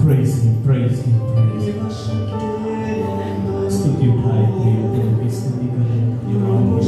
Praise Him, praise Him, praise Him. स्तुति उठाए प्रिय प्रभु की स्तुति करें, ये नाम की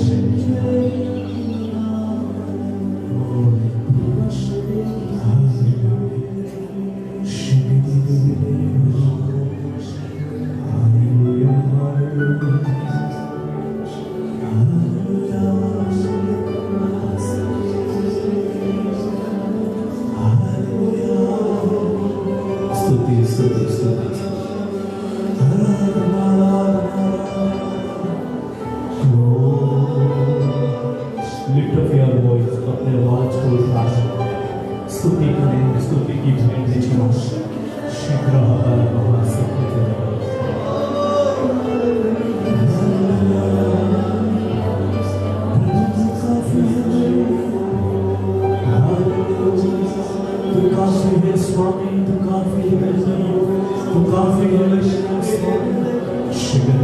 Lift up your voice, अपने आवाज को उठाकर स्तुति करें, स्तुति की भेंट चढ़ाओ। शीघ्र हमारा महासत्य तू काफी है स्वामी, तू काफी है तू काफी है स्वामी। शीघ्र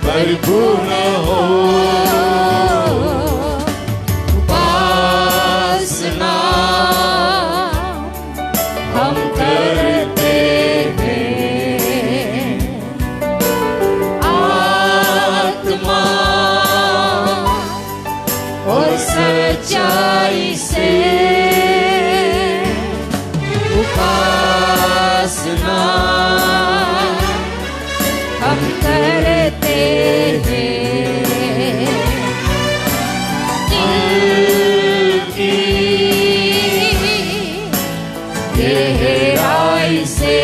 भरपूर हो। उपासना हम करते हैं आत्मा और सच्चाई से। उपासना हम करते हैं दिल की गहराई से।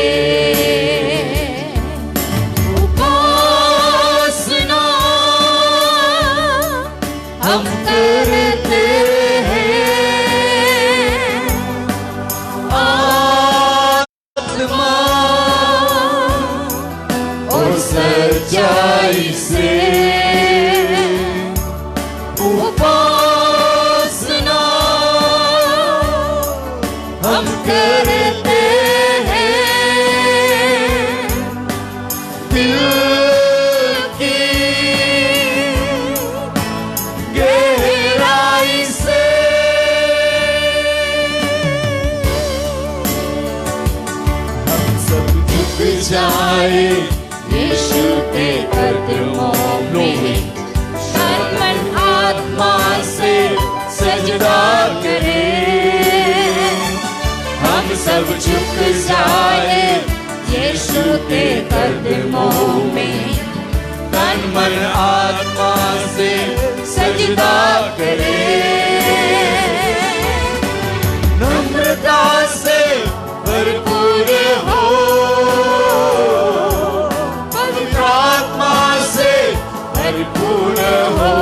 उपासना हम करते हैं आत्मा और सच्चाई से। उपासना हम करते हैं दिल की गहराई से। हम सब झुक जाए यीशु के कदमों में, तन मन आत्मा से सजदा करें। हम सब झुक जाए यीशु के कदमों में, तन मन आत्मा से सजदा करें। नम्रता से भरपूर हो, भरपूर हो।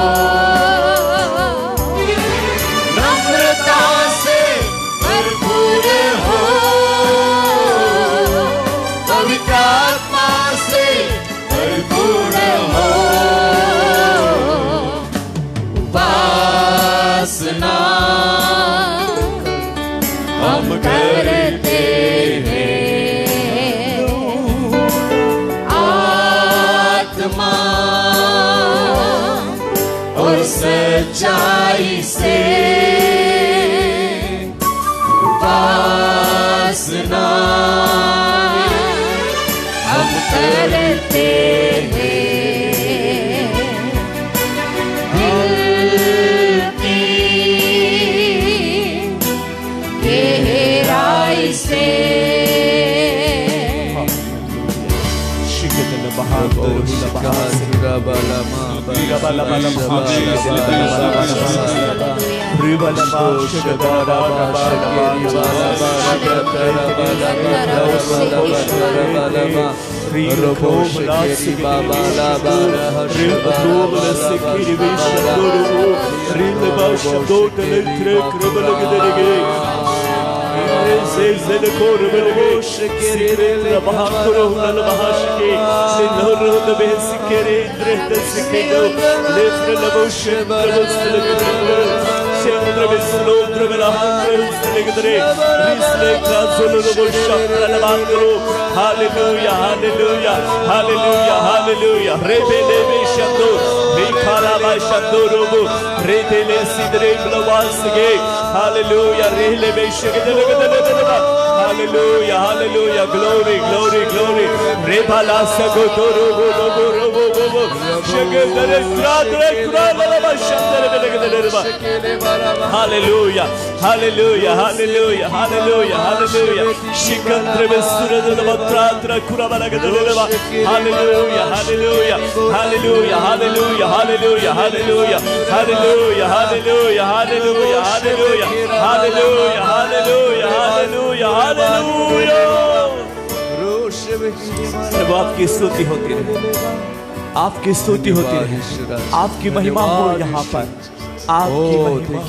नम्रता करते हैं। आत्मा और सच्चाई से उपासना हम करते हैं। दिल की गहराई से Hallelujah, hallelujah, glory, glory, glory. Rebala sagotoro bobo bobo bobo. Shagedere tradre krala bashandere belegedere ba. Hallelujah, hallelujah, hallelujah, hallelujah, hallelujah. Shikandre besure batratra kurabala gedere ba. Hallelujah, hallelujah, hallelujah, hallelujah, hallelujah, hallelujah, hallelujah, hallelujah, hallelujah, hallelujah, hallelujah, hallelujah, hallelujah, hallelujah. प्रभु आपकी स्तुति होती रहे, आपकी स्तुति होती रहे, आपकी महिमा हो यहाँ पर, आपकी महिमा।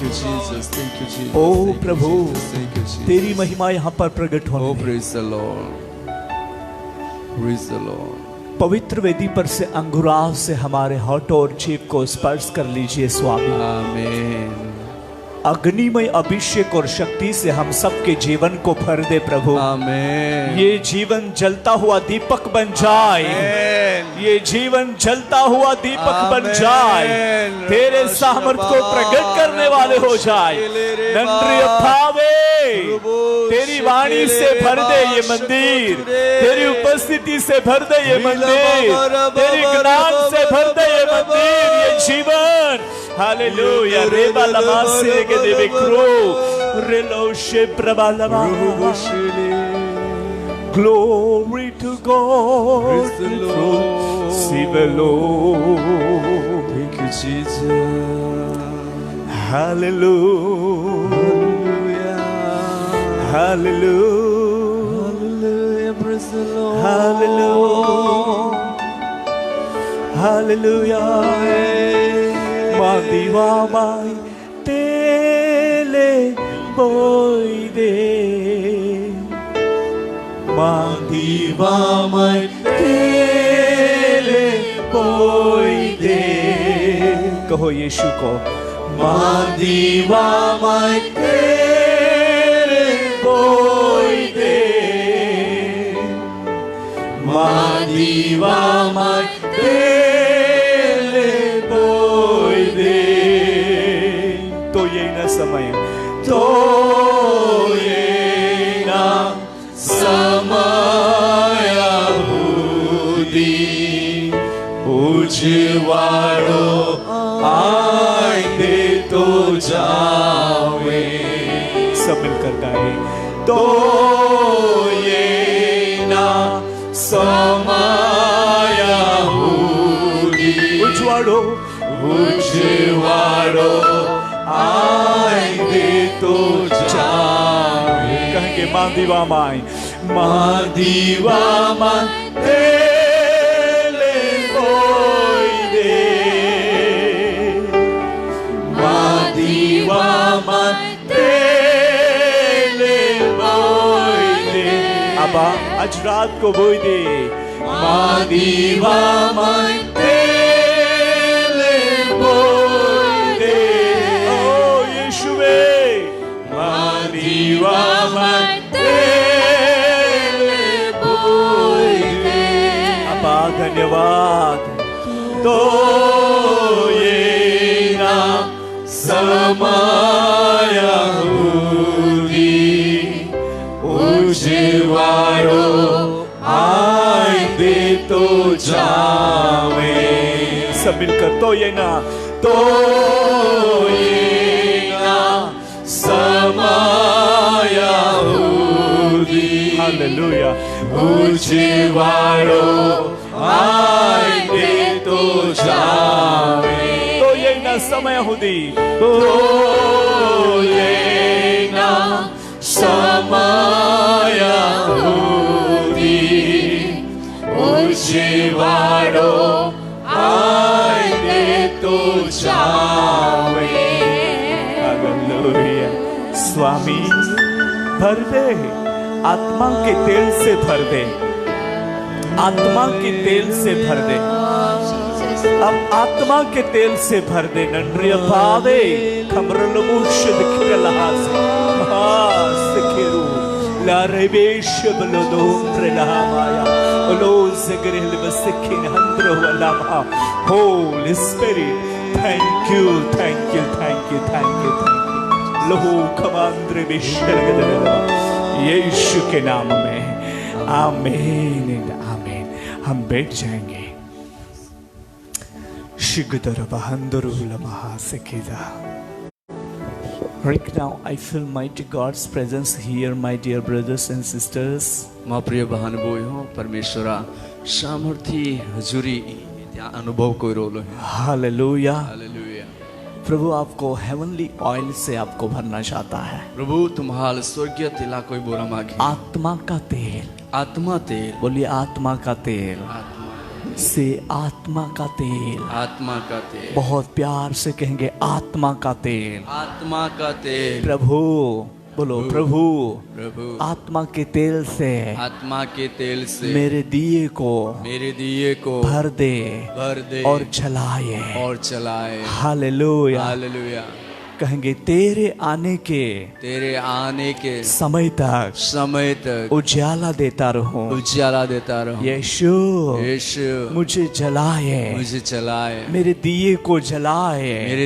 ओ प्रभु, तेरी महिमा यहाँ पर प्रकट हो। पवित्र वेदी पर से अंगुराव से हमारे होठों और जीभ को स्पर्श कर लीजिए स्वामी। आमीन। अग्निमय अभिषेक और शक्ति से हम सबके जीवन को भर दे प्रभु। आमीन। ये जीवन जलता हुआ दीपक बन जाए, ये जीवन जलता हुआ दीपक बन जाए, तेरे सामर्थ को प्रकट करने वाले हो जाए। नंद्रिय भावे तेरी वाणी से भर दे ये मंदिर, तेरी उपस्थिति से भर दे ये मंदिर, तेरी ज्ञान से भर दे ये मंदिर, ये जीवन। हालेलुया। रेबा लमा से के देवे crow रेलोशे Prabha Lama. Glory to God. Save the Lord. Thank you, Jesus. Hallelujah. Hallelujah. Hallelujah. Praise the Lord. Hallelujah. Hallelujah. Mandivamai tele boide. Mandivamai tele boide. कहो यीशु को। Mandivamai tele boide. Mandivamai tele boide. तो ये ना समय, तो ये ना समय हुदी उजवाड़ो आए तो जावे। सब मिलकर गाए। तो ये ना समय हुदी उजवाड़ो उजवाड़ो आए तो जावे। कहेंगे मांदीवा माई मांदीवा माई तेले बोइदे। मांदीवा माई तेले बोइदे। अबा आज रात को बोइदे। मांदीवा माई तेले बोइदे। ओ यीशुवे मांदीवा माई धन्यवाद। तो ये ना समाया उजवाड़ो आए दे तो जावे। सब मिलकर तो ये ना समाया हालेलुया उजवाड़ो आए दे तो जावे। तो ये ना समय हुदी तो ये ना समाया उजवाड़ो आए दे तो जावे। हालेलुया। स्वामी भर दे, आत्मा के तेल से भर दे, आत्मा के तेल से भर दे, अब आत्मा के तेल से भर दे। नंद्रिय भावे खमरलमुश दिखरलहास लारेवेश बलोदोंद्र लहामाया ओलोज गरेल बसखिन हंद्रो वलामा। Holy spirit thank you thank you thank you thank you thank you. लहू खमांद्र विशरगदलवा यीशु के नाम में आमीन आमीन। हम बैठ जाएंगे। शिगदर बहंदरुल महासकिदा। Right now, I feel mighty God's presence here, my dear brothers and sisters. मां प्रिय बहन भाइयों, परमेश्वरा सामर्थी हजूरी त्या अनुभव कोइरोलो है। Hallelujah hallelujah. प्रभु आपको हेवनली ऑयल से आपको भरना चाहता है। प्रभु तुम्हाल स्वर्गीय तिला कोई बोरा मांगे। आत्मा का तेल, आत्मा तेल, बोलिए आत्मा का तेल आत्मा से, आत्मा का तेल, आत्मा का तेल, बहुत प्यार से कहेंगे आत्मा का तेल, आत्मा का तेल। प्रभु बोलो प्रभु प्रभु आत्मा के तेल से, आत्मा के तेल से मेरे दिए को भर दे और जलाए और चलाए। Hallelujah hallelujah. कहेंगे तेरे आने के समय तक उजाला देता रहूं, उजाला देता रहूं। यीशु मुझे जलाए, मेरे दिए को जलाए,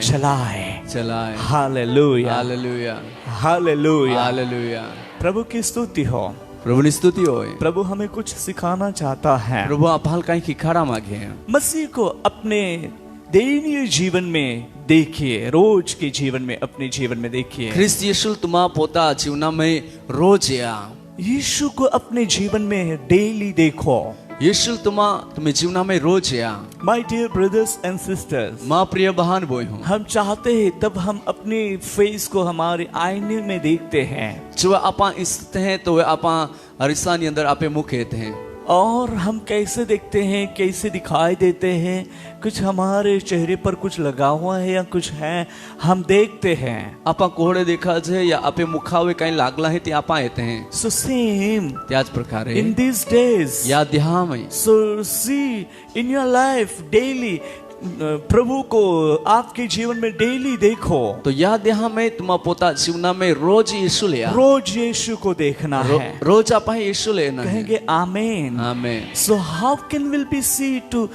चलाए। Hallelujah hallelujah hallelujah hallelujah. प्रभु की स्तुति हो, प्रभु की स्तुति हो। प्रभु हमें कुछ सिखाना चाहता है। प्रभु आप हाल कहीं की खड़ा मांगे हैं। मसीह को अपने दैनिक जीवन में देखिए, रोज के जीवन में, अपने जीवन में देखिए। ख्रिस्त येशू तुम्हा पोता जीवना में रोज या यीशु को अपने जीवन में डेली देखो। येशू तुम्हें जीवना में रोज या। My dear brothers and sisters, मां प्रिय बहन बोई हूँ, हम चाहते हैं तब हम अपने फेस को हमारे आईने में देखते हैं। जो आपा इसते हैं तो वे आपा अरिसानी अंदर आपे मुख कहते हैं। और हम कैसे देखते हैं, कैसे दिखाई देते हैं, कुछ हमारे चेहरे पर कुछ लगा हुआ है या कुछ है, हम देखते हैं। आपा कोहड़े देखा जाए या आपे मुखावे कहीं लागला है ते आपा आते हैं। सो सेम त्याज प्रकार इन दिस डेज या ध्यान में सो सी इन योर लाइफ डेली प्रभु को आपके जीवन में डेली देखो। तो याद यहाँ में तुम पोता जीवना में रोज यीशु ले, रोज यीशु को देखना है, रोज आप यीशु लेना कहेंगे amen amen. So how can will be see to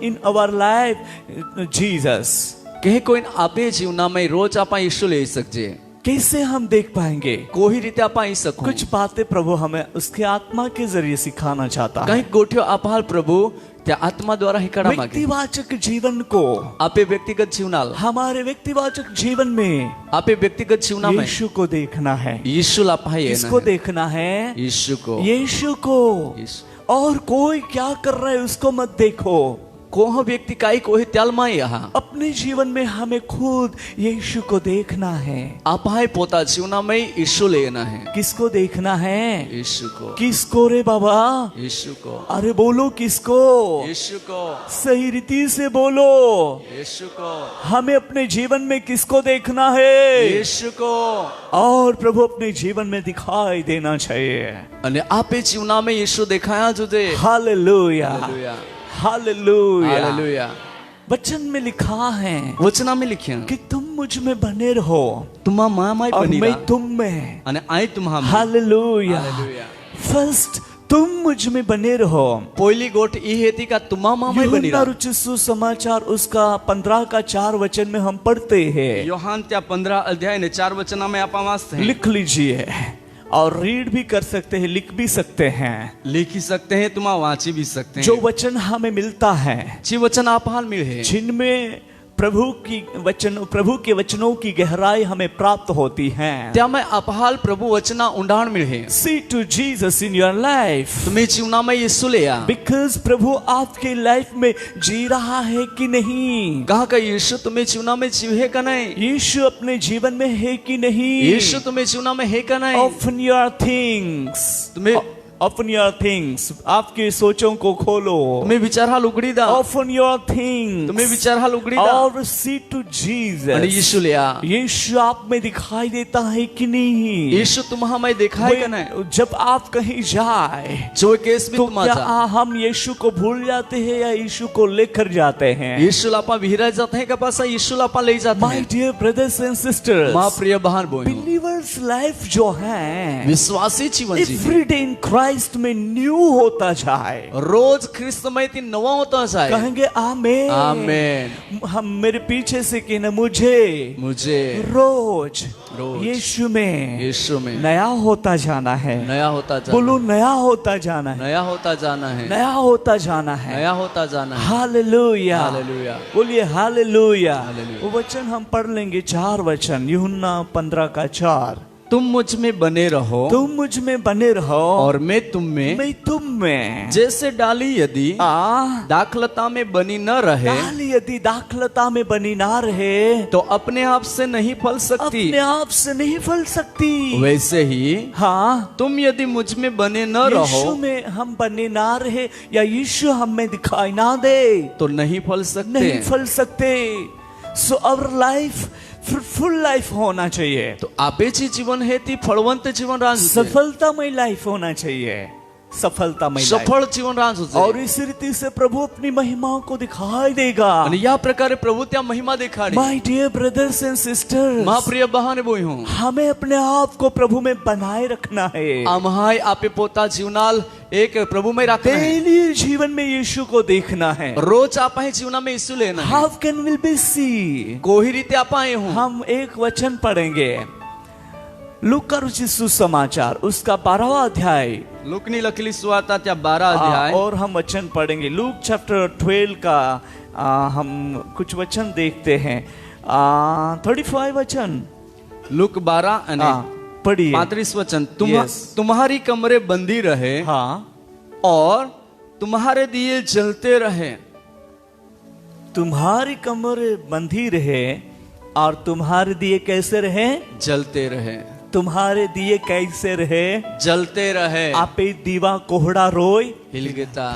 in our life Jesus. कहे कोई आपे जीवना में रोज आप यीशु ले सकते, कैसे हम देख पाएंगे? कोई रीते आप ही सकूं। कुछ बातें प्रभु हमें उसके आत्मा के जरिए सिखाना चाहता है। कहीं गोठियो आपाल प्रभु त्या आत्मा द्वारा ही करा मांगे। व्यक्तिवाचक जीवन को, आपे व्यक्तिगत जीवनाल, हमारे व्यक्तिवाचक जीवन में आपे व्यक्तिगत जीवना में यीशु को देखना है। यीशु लापा है, किसको देखना है? यीशु को, यीशु को। और कोई क्या कर रहा है उसको मत देखो। कोह व्यक्ति काई कोई त्यालमा यहाँ अपने जीवन में हमें खुद यीशु को देखना है। आप हाय पोता जीवना में यीशु लेना है। किसको देखना है? यीशु को। किसको रे बाबा? यीशु को। अरे बोलो किसको? यीशु को। सही रीति से बोलो। यीशु को। हमें अपने जीवन में किसको देखना है? यीशु को। और प्रभु अपने जीवन में दिखाई देना चाहिए। अने आपे जीवना में यीशु दिखाया जो दे। Hallelujah hallelujah hallelujah. वचन में लिखा है, वचना में लिखे कि तुम मुझ में बने रहो, तुम्हारा माँ माई और बनी मैं तुम में, अने आई तुम्हारा। हालेलुया। फर्स्ट तुम मुझ में बने रहो। पहिली गोट ई हेती का तुम्हामामै यूहन्ना बनिरा रुचि सुसमाचार उसका 15 का 4 वचन में हम पढ़ते हैं। योहान त्या 15 अध्याय ने 4 वचना में आपा वाचते हैं। लिख लीजिए और रीड भी कर सकते हैं, लिख भी सकते हैं। लिख ही सकते हैं, तुम वाची भी सकते हैं। जो वचन हमें मिलता है, जी वचन आप हाल मिले जिनमें प्रभु के वचनों की गहराई हमें प्राप्त होती है। त्यामुळे अपहाल प्रभु वचना उंडाण मिळे। See to Jesus in your life. तुम्ही जीवनामध्ये येशूला या। Because प्रभु आपके लाइफ में जी रहा है कि नहीं? कहा का यीशु तुम्ही जीवनामध्ये जीव है का नाही? यीशु अपने जीवन में है कि नहीं? यीशु तुम्ही जीवनामध्ये है का नाही? Open your things. तुम्ही Open your things. आपके सोचों को खोलो। तुम्ही विचार हाल उघडी दा। Open your things. तुम्ही विचार हाल उघडी दा। और see to Jesus. आणि यीशुला या। यीशु आप में दिखाई देता है कि नहीं? यीशु तुम्हामध्ये दिखाई का नाही? जब आप कहीं जाए जो केस भी तो तुम्हाचा क्या हम यीशु को भूल जाते हैं या यीशु को लेकर जाते हैं? यीशुला आपण विहिरात जात है का पासा यीशुला आपण ले जात My है। dear brothers and sisters, मां प्रिय बहन बहनों, believers life जो है विश्वासी जीवन जी every day in Christ में न्यू होता जाए। रोज ख्रिस्त में ती नवा होता जाए। कहेंगे आमेन। आमेन। हम मेरे पीछे से कहना मुझे रोज यीशु में नया होता जाना है। नया होता जाना। बोलो नया होता जाना है। नया होता जाना है। नया होता जाना है। नया होता जाना है। हालेलुया। हालेलुया। बोलिए हालेलुया। हालेलुया। वो वचन हम पढ़ लेंगे 4 वचन यूहन्ना 15 का 4। तुम मुझ में बने रहो। तुम मुझ में बने रहो और मैं तुम में। मैं तुम में। जैसे डाली यदि दाखलता में बनी न रहे। डाली यदि दाखलता में बनी ना रहे तो अपने आप से नहीं फल सकती। अपने आप से नहीं फल सकती। वैसे ही हाँ, तुम यदि मुझ में बने न रहो। यीशु में हम बने ना रहे या यीशु हमें दिखाई ना दे तो नहीं फल सकते। नहीं फल सकते। सो अवर लाइफ फ्रूटफुल लाइफ होना चाहिए। तो आपेची जीवन है ती फळवंत जीवन राज सफलतामय लाइफ होना चाहिए। सफलतामय सफल जीवन राज होते। और इस रीति से प्रभु अपनी महिमाओं को दिखाई देगा। आणि या प्रकारे प्रभु त्या महिमा दिखाड़ी। My dear brothers and sisters, मां प्रिय बहन बहिणो, हमें अपने आप को प्रभु में बनाए रखना है। आम्हाय आपे पोता जीवनाल एक प्रभु में रखना है। डेली जीवन में यीशु को देखना है। रोज आप जीवना में यीशु लेना है। How can will be see? कोई रीते आप आए हो। हम एक वचन पढ़ेंगे लूका रुचि सुसमाचार उसका 12वां अध्याय। लूकनी लखली सुवार्ता त्या 12 अध्याय। और हम वचन पढ़ेंगे लूक चैप्टर 12 का हम कुछ वचन देखते हैं। 35 वचन लूक 12 पढ़िए। 35 वचन। तुम्हारी कमरे बंदी रहे। हाँ, और तुम्हारे दिए जलते रहे। तुम्हारी कमरे बंदी रहे और तुम्हारे दिए कैसे रहे? जलते रहे। तुम्हारे दिए कैसे रहे? जलते रहे। आपे दीवा कोहड़ा रोय हिलगता।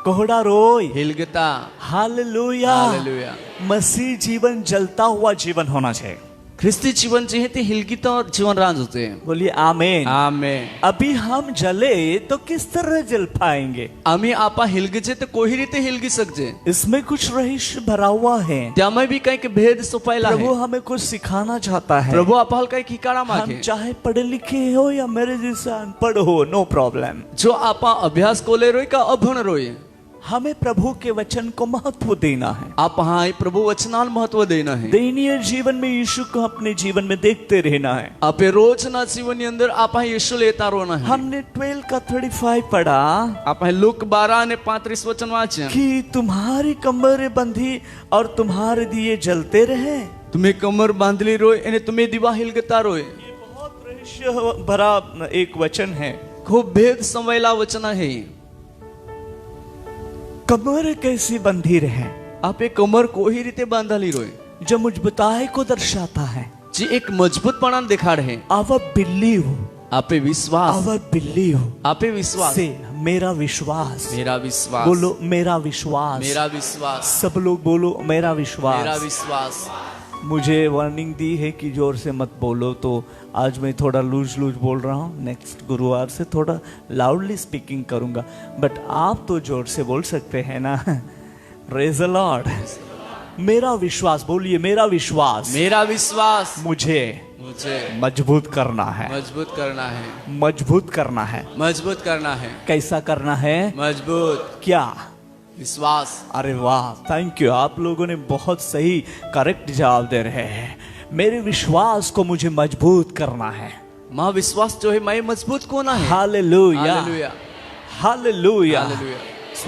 कोहड़ा रोय हिलगता। हालेलुया। हालेलुया। मसीह जीवन जलता हुआ जीवन होना चाहिए। ख्रिस्ती जीवन जे है ते हिलगित और जीवन राज होते हैं। बोलिए आमेन। आमेन। अभी हम जले तो किस तरह जल पाएंगे? आम्ही आपा हिलगजे तो कोई रीते हिलगी सकजे। इसमें कुछ रहस्य भरा हुआ है। त्यामध्ये भी काही भेद सुपायला है। प्रभु हमें कुछ सिखाना चाहता है। प्रभु आपहाल काही ठिकाणा मागे। हम चाहे पढ़े लिखे हो या मेरे जैसा अनपढ़ हो, नो प्रॉब्लम। जो आपा अभ्यास कोले रोय का अभण रोय, हमें प्रभु के वचन को महत्व देना है। आप हाँ प्रभु वचनाल महत्व देना है। दैनिक जीवन में यीशु को अपने जीवन में देखते रहना है। आपे रोज ना जीवन के अंदर आप यीशु लेता रोना है। हमने 12 का 35 पढ़ा। आप लूक 12 ने 35 वचन वाचे कि तुम्हारी कमर बंधी और तुम्हारे दिए जलते रहे। तुम्हें कमर बांधली रोय यानी तुम्हें दिवा हिलगता रोय। ये बहुत रहस्य भरा एक वचन है। खूब भेद समयला वचन है। कमर कैसी बंधी रहे? आप एक कमर को ही रीते बांधली रोय जो मजबूताई को दर्शाता है। जी एक मजबूतपणा दिखाड़ है। Our believe. आपे विश्वास। Our believe. आपे विश्वास से मेरा विश्वास। मेरा विश्वास। बोलो मेरा विश्वास। मेरा विश्वास। सब लोग बोलो मेरा विश्वास। मेरा विश्वास। मुझे वार्निंग दी है कि जोर से मत बोलो, तो आज मैं थोड़ा लूज बोल रहा हूँ। नेक्स्ट गुरुवार से थोड़ा लाउडली स्पीकिंग करूँगा, बट आप तो जोर से बोल सकते हैं ना। Praise the Lord. मेरा विश्वास, बोलिए मेरा विश्वास मेरा विश्वास मुझे मुझे मजबूत करना है, मजबूत करना है, मजबूत करना है। मजबूत करना है। कैसा करना है? मजबूत क्या? विश्वास। अरे वाह, थैंक यू, आप लोगों ने बहुत सही करेक्ट जवाब दे रहे हैं। मेरे विश्वास को मुझे मजबूत करना है। माँ विश्वास जो है मैं मजबूत होना है। Hallelujah, hallelujah, hallelujah. Hallelujah.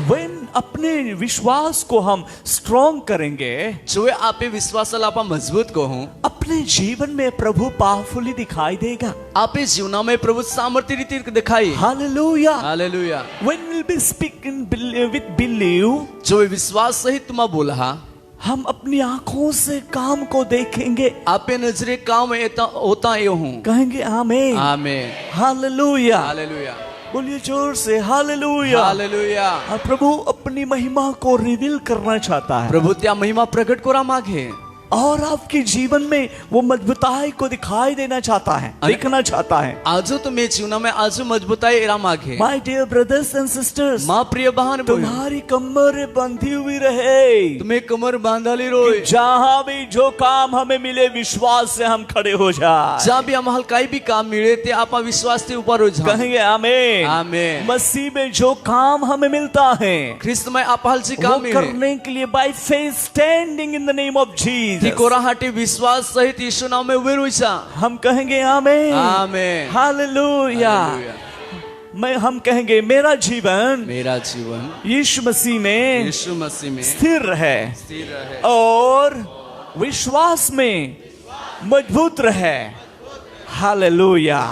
When अपने विश्वास को हम स्ट्रॉन्ग करेंगे, जो आप विश्वास आप मजबूत को हूँ, अपने जीवन में प्रभु पावरफुली दिखाई देगा। आप जीवन में प्रभु सामर्थ्य रीति दिखाई। Hallelujah, hallelujah. When we'll be speaking with believe, जो विश्वास सहित तुम बोला, हम अपनी आंखों से काम को देखेंगे। आप नजरे काम होता ये हूँ, कहेंगे आमीन, आमीन, हालेलुया। हालेलुया, बोलिए जोर से हालेलुया। हालेलुया। और प्रभु अपनी महिमा को रिवील करना चाहता है। प्रभु त्या महिमा प्रकट को मागे और आपके जीवन में वो मजबूताई को दिखाई देना चाहता है, दिखना चाहता है। आजो तुम्हें जीवन में आजो मजबूताई एरा मागे। My dear brothers and sisters, माँ प्रिय बहन, तुम्हारी कमर बंधी हुई रहे, तुम्हें कमर बांधाली रोए। जहाँ भी जो काम हमें मिले, विश्वास से हम खड़े हो जाए। जहाँ भी हम हल्काई भी काम मिले थे, आप विश्वास से ऊपर हो जाए। कहेंगे आमीन, आमीन। मसीह में जो काम हमें मिलता है, ख्रिस्त में आप हल्ची काम मिले करने के लिए by faith standing in the name of Jesus, कोराहाटी विश्वास सहित यीशु नाम में उभे रहिसा। हम कहेंगे आमीन, आमीन, हालेलुया। हम कहेंगे मेरा जीवन यीशु मसीह में स्थिर है, स्थिर है और विश्वास में मजबूत रहे। हालेलुया,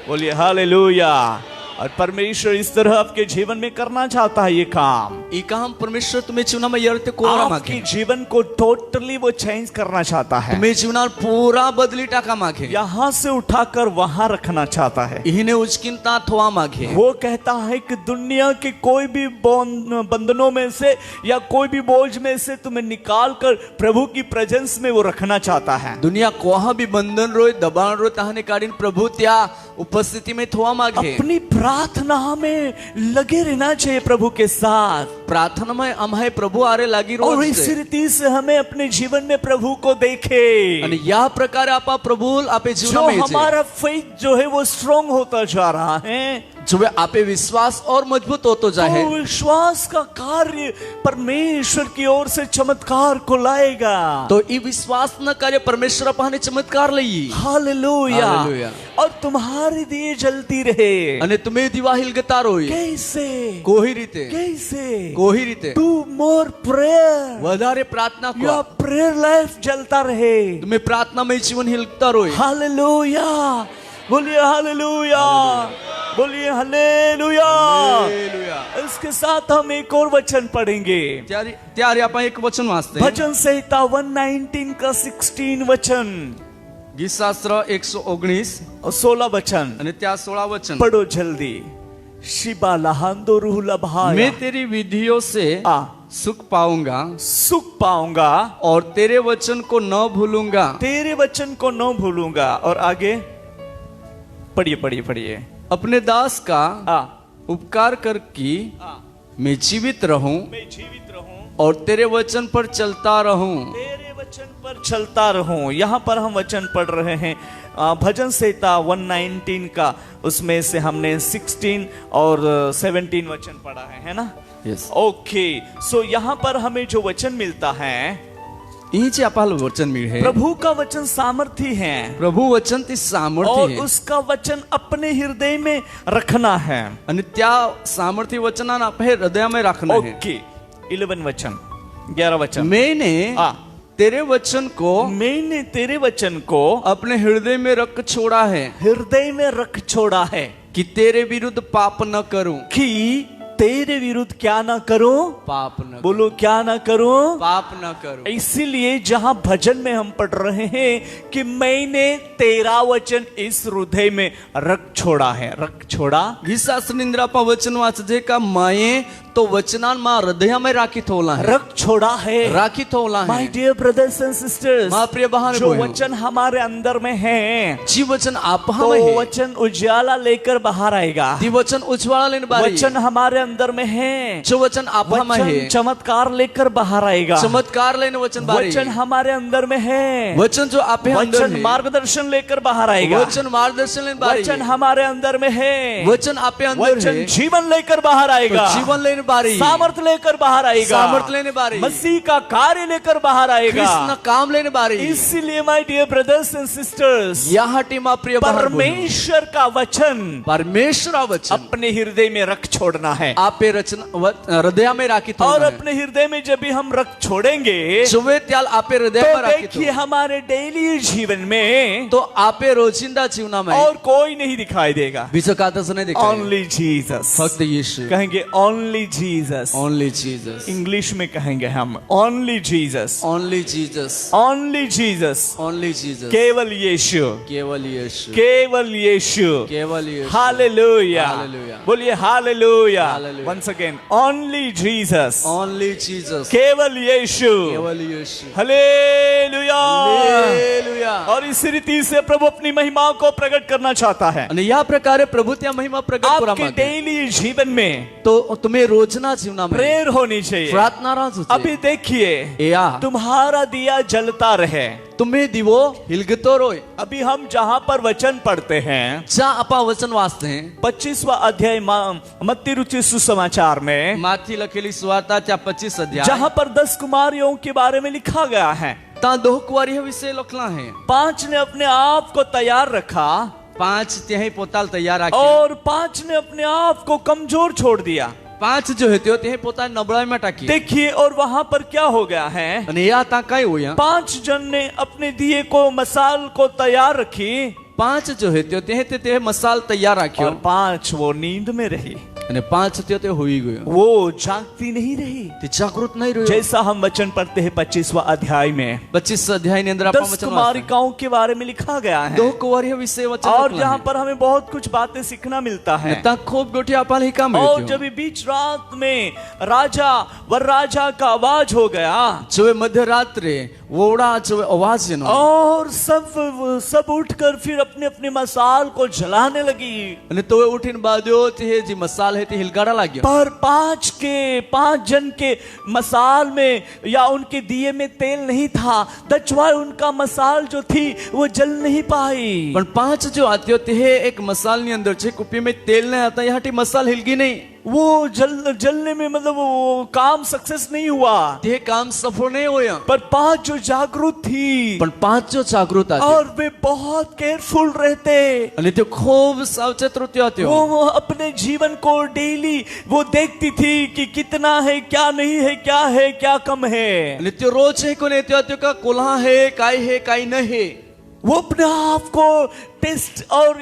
बोलिए हालेलुया। और परमेश्वर इस तरह आपके जीवन में करना चाहता है ये काम। परमेश्वर तुम्हें जीवन में यरते कोरा मागे, आपके जीवन को टोटली वो चेंज करना चाहता है। तुम्हें जीवन पूरा बदली टाका मागे, यहाँ से उठाकर वहां रखना चाहता है। इन्हें उचकिनता थवा मागे। वो कहता है कि दुनिया के कोई भी बंधनों में से या कोई भी बोझ में से तुम्हें निकाल कर प्रभु की प्रेजेंस में वो रखना चाहता है। दुनिया कोहा भी बंधन रोए, दबाण रोए, ताहने काढ़ीन प्रभु त्या उपस्थिति में थवा मागे। अपनी प्रार्थना में लगे रहना चाहिए प्रभु के साथ। प्रार्थना में हमें प्रभु आरे लगी रोज, और इस रीति से हमें अपने जीवन में प्रभु को देखे। यह प्रकार आप प्रभु आप जीवन में हमारा फेथ जो है वो स्ट्रॉन्ग होता जा रहा है, जो आप विश्वास और मजबूत होता जाए। तो विश्वास का कार्य परमेश्वर की ओर से चमत्कार को लाएगा। तो ये विश्वास न कार्य परमेश्वर अपने चमत्कार लई। हालेलुया। और तुम्हारी दिए जलती रहे, अने तुम्हें दिवा हिलगता रोए। कैसे? कोही रीते, कैसे? कोही रीते। डू मोर प्रेयर, वधारे प्रार्थना को। या प्रेयर लाइफ जलता रहे, तुम्हें प्रार्थना में जीवन हिलता रोए। हालेलुया, बोलिए हालेलुया, बोलिए हालेलुया। इसके साथ हम एक और वचन पढ़ेंगे। त्यारे आप एक वचन वाचते हैं, भजन संहिता 119 का 16 वचन, गीत शास्त्र 119 और 16 वचन, અને ત્યાં 16 वचन पढ़ो जल्दी। शिबा लहांदो रूह लभाया, मैं तेरी विधियों से सुख पाऊंगा, सुख पाऊंगा, और तेरे वचन को न भूलूंगा, तेरे वचन को न भूलूंगा। और आगे पढ़िए पढ़िए पढ़िए। अपने दास का उपकार कर कि मैं जीवित रहूं, मैं जीवित रहूं, और तेरे वचन पर चलता रहूं, तेरे वचन पर चलता रहूं। यहाँ पर हम वचन पढ़ रहे हैं भजन संहिता 119 का, उसमें से हमने 16 और 17 वचन पढ़ा है ना? यस। ओके, सो यहाँ पर हमें जो वचन मिलता है, इचे आपल वचन मिळे, प्रभु का वचन सामर्थ्य है। प्रभु वचन ती सामर्थ्य और है, उसका वचन अपने हृदय में रखना है। અને त्या सामर्थ्य वचनान આપણે हृदय में रखना है। ओके, 11 वचन, 11 वचन। मैंने तेरे वचन को, मैंने तेरे वचन को अपने हृदय में रख छोड़ा है, हृदय में रख छोड़ा है, कि तेरे विरुद्ध पाप न करूं, कि तेरे विरुद्ध क्या ना करूं, पाप न बोलो क्या ना करूं, पाप न करूं। इसीलिए जहां भजन में हम पढ़ रहे हैं कि मैंने तेरा वचन इस हृदय में रख छोड़ा है, रख छोड़ा। गीत शास्त्र निंद्रा पा वचन वाचजे का माये तो वचनान मा हृदयामध्ये राखीत होला है, रख छोड़ा है। राखीत होला माय है। डियर ब्रदर्स एंड सिस्टर्स, मां प्रिय बहन जो भाइयों, वचन हमारे अंदर में है, जी वचन आप तो में है, वचन उजाला लेकर बाहर आएगा। ती वचन उज्ज्वला लेने बारी, वचन हमारे अंदर में है, जो वचन आप में वचन है, चमत्कार लेकर बाहर आएगा। चमत्कार लेने वचन बारी, वचन हमारे अंदर में है, वचन जो आप अंदर वचन है, मार्गदर्शन लेकर बाहर आएगा। वचन मार्गदर्शन लेने बारी, वचन हमारे अंदर में है, वचन आप अंदर वचन है, जीवन लेकर बाहर आएगा। जीवन लेने बारी, सामर्थ लेकर बाहर आएगा। सामर्थ लेने बारी, मसीह का कार्य लेकर बाहर आएगा। कृष्ण काम लेने बारी। इसीलिए my dear brothers and sisters, यहाँ टीमा प्रिय बहन भाइयों, परमेश्वर का वचन परमेश्वर वचन अपने हृदय में रख छोड़ना है। आप रचना हृदय में राखीत और होना है। अपने हृदय में जब भी हम रख छोड़ेंगे, जुवे त्याल आप हृदय तो में राखीत देखिए हो, हमारे डेली जीवन में तो आप रोजिंदा जीवना में और कोई नहीं दिखाई देगा। बीजों का आदर्श नहीं दिखाई, ओनली जीसस। फक्त यीशु, कहेंगे only Jesus. Only Jesus, English में कहेंगे हम only Jesus, only Jesus, only Jesus. Only Jesus, केवल यीशु, केवल यीशु, केवल यीशु। केवल यीशु, हालेलुया, हालेलुया, बोलिए hallelujah. Hallelujah. Once again, only Jesus, only Jesus, केवल यीशु। केवल यीशु, हालेलुया। हालेलुया। और इस रीति से प्रभु अपनी महिमा को प्रकट करना चाहता है आणि या प्रकारे प्रभु त्या महिमा प्रकट करा आपके मागे, डेली जीवन में। तो तुम्हें रोजना जीवना में प्रेयर होनी चाहिए। प्रार्थना राज होते. अभी देखिए, या तुम्हारा दिया जलता रहे। तुम्हें दिवो हिलगतो रोय. अभी हम जहाँ पर वचन पढ़ते हैं, जहाँ आपा वचन वाचते हैं, 25वां अध्याय मत्ती रुचि सुसमाचार में, माथी लखेली सुवार्ता त्या 25 अध्याय, जहाँ पर 10 कुमारियों के बारे में लिखा गया है। ता 2 कुवारी विषय लखला है. 5 ने अपने आप को तैयार रखा 5 त्याही पोताल तैयार राखे, और 5 ने अपने आप को कमजोर छोड़ दिया। 5 जो होते ते पोता नबळाई में टाकी. देखिए, और वहां पर क्या हो गया है, आणि या आता काय होया, 5 जन ने अपने दिए को मसाल को तैयार रखी, 5 जो होते ते मसाल तैयार राख्यो, और 5 वो नींद में रही। आणि 5 ते होई गयो, वो जागती नहीं रही। ते जागृत नहीं रहो. जैसा हम वचन पढ़ते हैं 25वां अध्याय में, 25 अध्याय ने अंदर आपा 10 वचन वाचते. कुमारिकाओं के बारे में लिखा गया है। 2 कुवारी विषय वचन और लखला जहाँ है. पर हमें बहुत कुछ बातें सीखना मिलता है। ता खूब गोठी आपल्याला ही काम और मिळते. जब बीच रात में राजा वर राजा का आवाज हो गया, जो मध्य रात्रे वोड़ा जो आवाज येनो, और सब उठकर फिर अपने अपने मसाल को जलाने लगी। आणि तो उठीन बाजो ते जी मसाल है ते हिलगाडा लाग्यो. पर 5 जन के मसाल में या उनके दिए में तेल नहीं था। दैट्स व्हाई उनका मसाल जो थी वो जल नहीं पाई। पण 5 जो आते होते हे एक मसाल नी अंदर छे कुपी में तेल नहीं आता, यहाँ मसाल हिलगी नहीं. वो जलने में मतलब वो काम सक्सेस नहीं हुआ। ते काम सफल नहीं होया. पर 5 जो जागरूक थी, पण 5 जो जागृत आते और वे बहुत केयरफुल रहते, आणि ते खूप सावचेत होते होते. वो अपने जीवन को डेली वो देखती थी कि कितना है, क्या नहीं है, क्या है, क्या कम है। आणि ते रोज हे कोण येते होते का कोल्हा है काय नहीं. वो अपने आप को टेस्ट और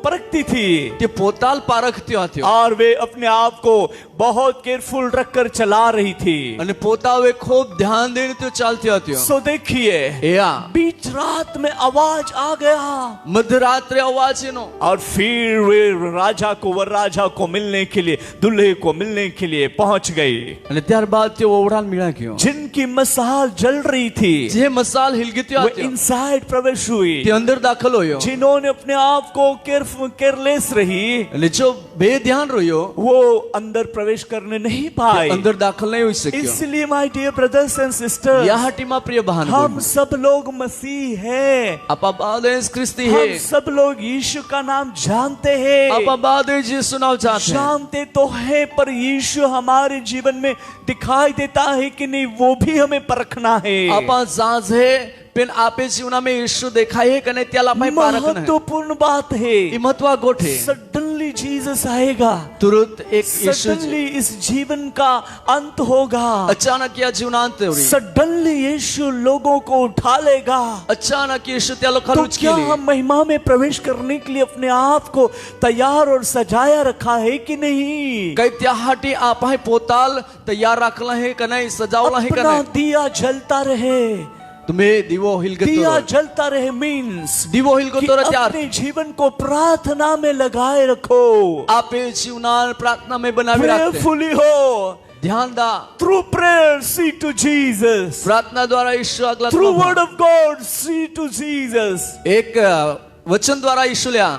परखती थी, ते पोताल पारखते होते. और वे अपने आप को बहुत केयरफुल रखकर चला रही थी। आणि पोता वे खूब ध्यान देने तो चलते होते. सो देखिए, या बीच रात में आवाज आ गया, मध्य रात्रि आवाज येनो, और फिर वे राजा को वर राजा को मिलने के लिए, दुल्हे को मिलने के लिए पहुंच गई। आणि त्यारबाद ते ओवडाल मिळा क्यों, जिनकी मसाल जल रही थी, जे मसाल हिलगती वो होते इनसाइड प्रवेश हुई। ते अंदर दाखल होयो. जिन्होंने अपने आप को केयरलेस रही, आणि जो बेध्यान रहियो वो अंदर प्रवेश करने नहीं पाए। अंदर दाखल नहीं हो सकियो. इसलिए my dear brothers and sisters, या टीमा प्रिय बहन, हम सब लोग मसीह हैं। आपा बादेश क्रिस्ती हम है, सब लोग यीशु का नाम जानते हैं। आपा बादेश यीशु नाम चाहते हैं. जानते तो है, पर यीशु हमारे जीवन में दिखाई देता है कि नहीं, वो भी हमें परखना है। आपा जाज है, पण आपे जीवना में यीशु दिखाई है कने त्याला पाय पारखना है. महत्वपूर्ण बात है। ई महत्वा गोठे सडनली जीसस आएगा, तुरंत एक यीशु सडनली इस जीवन का अंत होगा। अचानक या जीवनांत होरी, सडनली यीशु लोगों को उठा लेगा। अचानक यीशु त्या लोकांना तो क्या उचकेले. हम महिमा में प्रवेश करने के लिए अपने आप को तैयार और सजाया रखा है कि नहीं? काही त्यासाठी आपण पोताल तयार राखला है का नाही, सजावला है का अपना नाही. दिया जलता रहे। तुम्हें दिवो हिलगतो दिया जलता रहे मीन्स दिवो हिलगतो त्यार अपने जीवन को प्रार्थना में लगाए रखो, आपे जीवनान प्रार्थना में बनावे रखते प्रेयरफुली हो, ध्यान दा through prayer see to Jesus, प्रार्थना द्वारा यीशु अगला through word of God see to Jesus. एक वचन द्वारा यीशु लिया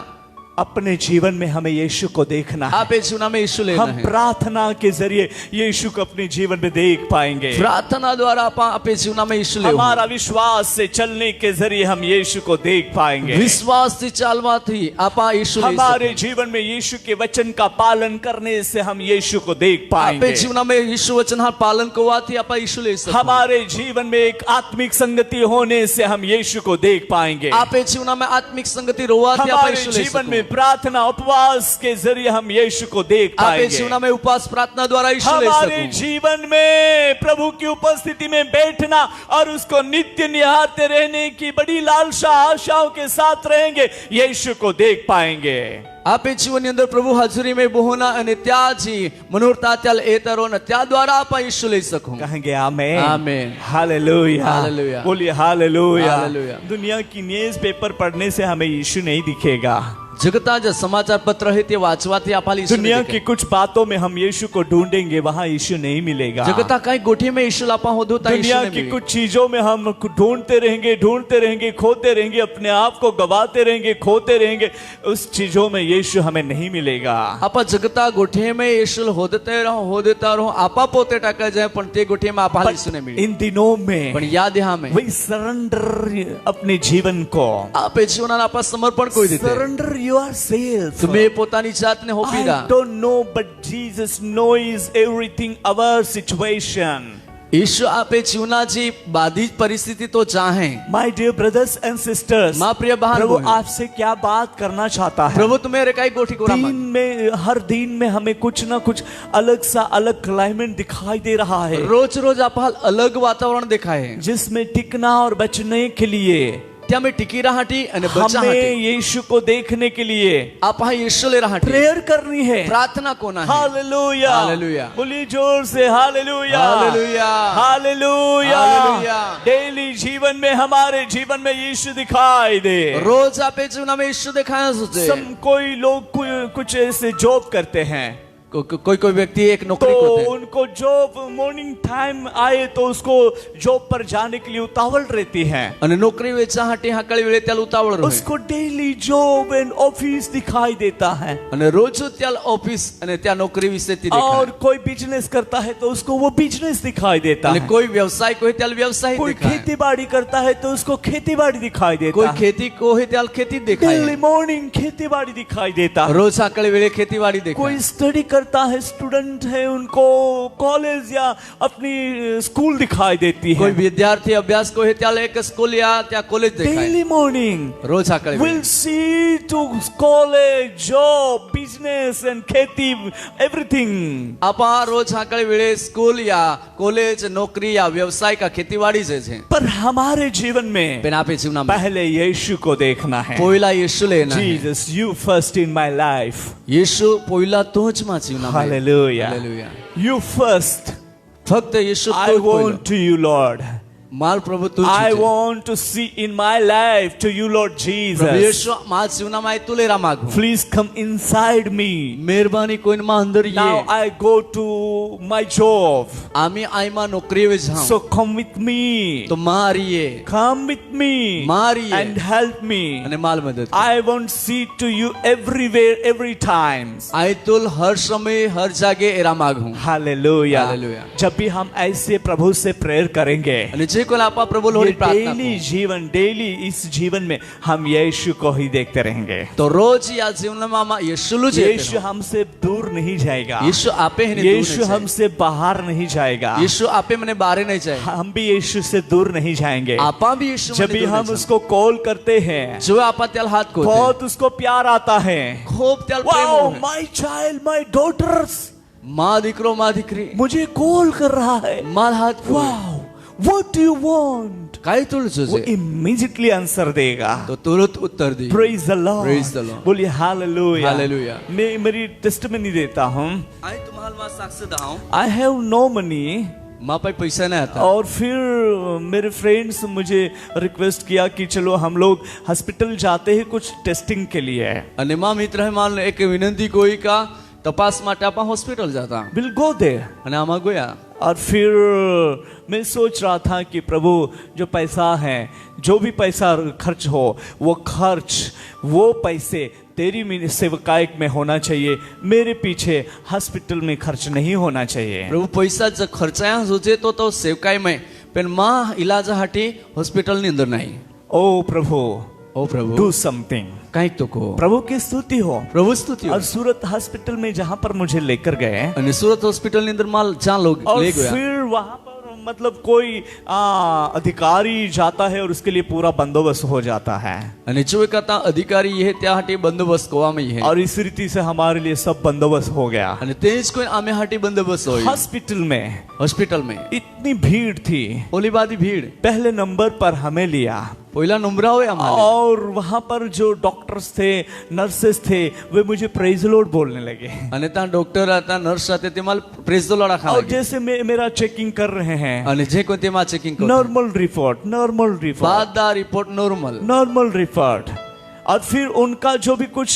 अपने जीवन में हमें यीशु को देखना है। आपे जीवन में यीशु लेना हम है। प्रार्थना के जरिए यीशु को अपने जीवन में देख पाएंगे। प्रार्थना द्वारा आपे जीवन में यीशु ले हमारा विश्वास से चलने के जरिए हम यीशु को देख पाएंगे। विश्वास से चालवा थी आपा यीशु ले हमारे जीवन में यीशु के वचन का पालन करने से हम यीशु को देख पाएंगे। आपे जीवन में यीशु वचन हा पालन को आती आपा यीशु ले हमारे जीवन में एक आत्मिक संगति होने से हम यीशु को देख पाएंगे। आपे जीवन में आत्मिक संगति रोवाती आपा हमारे यीशु ले जीवन में प्रार्थना उपवास के जरिए हम यीशु को देख आपे पाएंगे। जीवन में उपवास प्रार्थना द्वारा यीशु ले हमारे जीवन में प्रभु की उपस्थिति में बैठना और उसको नित्य निहारते रहने की बड़ी लालसा आशाओं के साथ रहेंगे, यीशु को देख पाएंगे। आपे जीवन अंदर प्रभु हाजुरी में बोहना અને ત્યાંજી મનોરતા ત્યાલ એ તરો ને त्या द्वारा आपा यीशु ले सकूं कहेंगे आमेन आमेन हालेलुया हालेलुया बोलिए हालेलुया। हालेलुया। दुनिया की न्यूज़ पेपर पढ़ने से हमें यीशु नहीं दिखेगा। जगता जो समाचार पत्र है ते वाचवाती आपा यीशु दुनिया की कुछ बातों में हम यीशु को ढूंढेंगे, वहां यीशु नहीं मिलेगा। जगता कई गोठी में यीशु लापा होदो ता दुनिया यीशु की ने कुछ चीजों में हम ढूंढते रहेंगे, खोते रहेंगे, अपने आप को गवाते रहेंगे, खोते रहेंगे, उस चीजों में यीशु हमें नहीं मिलेगा। आपा जगता गोठी में यीशु होदेता रहो आपा पोते टाका जाए पण ते गोठी में आपा यीशु ने मिले। इन दिनों में पण याद यहाँ में वही सरेंडर अपने जीवन को, आपे जीवन आपा समर्पण कोई देते सरेंडर yourself. तुम्हें पोतानी जात ने होपी दा I don't know, but Jesus knows everything our situation. यीशु आपे जीवनाची बाधित परिस्थिति तो चाहे। My dear brothers and sisters, माँ प्रिय बहन प्रभु बहन, आपसे क्या बात करना चाहता है। प्रभु तुम्हें रेकाई गोठी को दिन में हर दिन में हमें कुछ ना कुछ अलग सा अलग क्लाइमेट दिखाई दे रहा है, रोज रोज आप अलग वातावरण देखा है जिसमें टिकना और बचने के लिए त्या में टिकी रहाटी અને बचा हमें हटी यीशु को देखने के लिए आप हा यीशु ले रहाटी प्रेयर करनी है। प्रार्थना कोना है। Hallelujah hallelujah. बोलिए जोर से hallelujah hallelujah hallelujah. Hallelujah. Daily जीवन में हमारे जीवन में यीशु दिखाई दे। रोज आपे जीवन में यीशु दिखाया सोचे कोई लोग कुछ ऐसे जॉब करते हैं, कोई कोई व्यक्ति एक नौकरी तो को उनको जॉब मॉर्निंग टाइम आए तो उसको जॉब पर जाने के लिए उतावल रहती है, અને નોકરી વેચા હાટી હાકળી વેળે त्याल उतावળ રહે उसको डेली जॉब एंड ऑफिस दिखाई देता है। અને રોજ त्याल ऑफिस અને त्या नौकरी विશે ती देखाय और कोई बिजनेस करता है तो उसको वो बिजनेस दिखाई देता અને है, कोई व्यवसाय को है त्याल व्यवसाय कोई दिखाय खेती बाड़ी करता है तो उसको खेती बाड़ी दिखाई देता कोई है, खेती को है त्याल खेती दिखाय डेली मॉर्निंग खेती बाड़ी दिखाई देता है। रोज हाकળી वेळે ખેતીવાડી कोई દેખાય स्टडी करता है, स्टूडेंट है, उनको कॉलेज या अपनी स्कूल दिखाई देती है। कोई विद्यार्थी अभ्यास को है त्याल एक स्कूल या त्या कॉलेज देखाय डेली मॉर्निंग रोज हाकળી we'll see to college, job, business and खेती everything. आपा रोज हाकળી वेळे स्कूल या कॉलेज नौकरी या व्यवसाय का खेतीवाड़ी जे छे पर हमारे जीवन में पण आपे जीवना में पहले यीशु को देखना है। पोयला यीशु लेना है Jesus, you first in my life. यीशु पोयला तोच मा जीवना में Hallelujah. Hallelujah You first. फक्त यीशु I तो want to you, Lord. माल प्रभु तू I want to see in my life to you, Lord Prabhu Jesus. यीशु मा जीवना में तुले रा मागू Please come inside me. मेहरबानी कोइन मा अंदर Now ये I go to my job. आमी आई मा नौकरी वे जाऊं So come with me. तो मारिए Come with me मारिए and help me. અને माल मदद I want to see to you everywhere, every time. आई तुल हर समय हर जगह एरा मागू Hallelujah. Hallelujah. जब भी हम ऐसे प्रभु से प्रेयर करेंगे, અને જે कोला आपा प्रभु लोरी प्रार्थना डेली जीवन, डेली इस जीवन में हम यीशु को ही देखते रहेंगे। तो रोज या जीवन में यीशु लु यीशु हमसे दूर नहीं जाएगा। यीशु आपे है यीशु हमसे बाहर नहीं जाएगा। यीशु आपे मने बाहर नहीं जाए हम भी यीशु से दूर नहीं जाएंगे। आपा भी यीशु जब भी हम उसको कॉल करते हैं, जो आपा त्याल हाथ को बहुत उसको प्यार आता है। खूब त्याल Wow, Prem my child, my daughters, माँ दिकरो माँ दिकरी मुझे कॉल कर रहा है। माल हाथ को Wow, what do you want? काय तुल वो जोजे immediately आंसर देगा। तो तुरंत उत्तर दी Praise the Lord. Praise the Lord. बोलिए हालेलुया। Hallelujah. मैं मेरी टेस्टिमनी देता हूँ। आई तुम्हाल मा साक्ष्य दाऊं I have no money. माँ पे पैसा नहीं आता और फिर मेरे फ्रेंड्स मुझे रिक्वेस्ट किया कि चलो हम लोग हॉस्पिटल जाते हैं कुछ टेस्टिंग के लिए. અને માં મિત્ર માન એક વિનંતી કોઈ કા તપાસ માટે આપા હોસ્પિટલ જાતા विल गो देयर. અને આમાં ગયા. और फिर मैं सोच रहा था कि प्रभु जो पैसा है, जो भी पैसा खर्च हो, वो पैसे तेरी सेवकाई में होना चाहिए. मेरे पीछे हॉस्पिटल में खर्च नहीं होना चाहिए. પ્રભુ પૈસા જ ખર્ચાયા સોચે તો સેવકાઈ में પણ માં ઈલાજ હાટી હોસ્પિટલ ની અંદર નહીં. ओ प्रभु, ओ प्रभु डू समथिंग. કંઈક તો કહો. प्रभु की स्तुति हो. પ્રભુ સ્તુતિ. और सूरत हॉस्पिटल में जहां पर मुझे लेकर गए, અને સુરત હોસ્પિટલ ની અંદર માલ જ્યાં લોગ और ले गया फिर वहां पर मतलब कोई अधिकारी जाता है और उसके लिए पूरा बंदोबस्त हो जाता है. અને જો એક હતા અધિકારી એ ત્યાં હાટી બંદોબસ્ત કરવામાં હે और इस रीति से हमारे लिए सब बंदोबस्त हो गया. અને તે જ કોઈ આમે હાટી બંદોબસ્ત હોય. हॉस्पिटल में હોસ્પિટલ में इतनी भीड़ थी. ઓલી બાદી ભીડ. पहले नंबर पर हमें लिया पहिला नंबर હોય અમારે. और वहां पर जो डॉक्टर्स थे, नर्सेस थे, वे मुझे प्रेज लॉर्ड बोलने लगे. અને ત્યાં ડોક્ટર હતા, નર્સ હતા, તે માલ પ્રેઝ ધ લોર્ડ और जैसे मेरा चेकिंग कर रहे हैं, અને જે કોઈ તેમાં ચેકિંગ કરો नॉर्मल रिपोर्ट, બધા રિપોર્ટ નોર્મલ. Normal report. और फिर उनका जो भी कुछ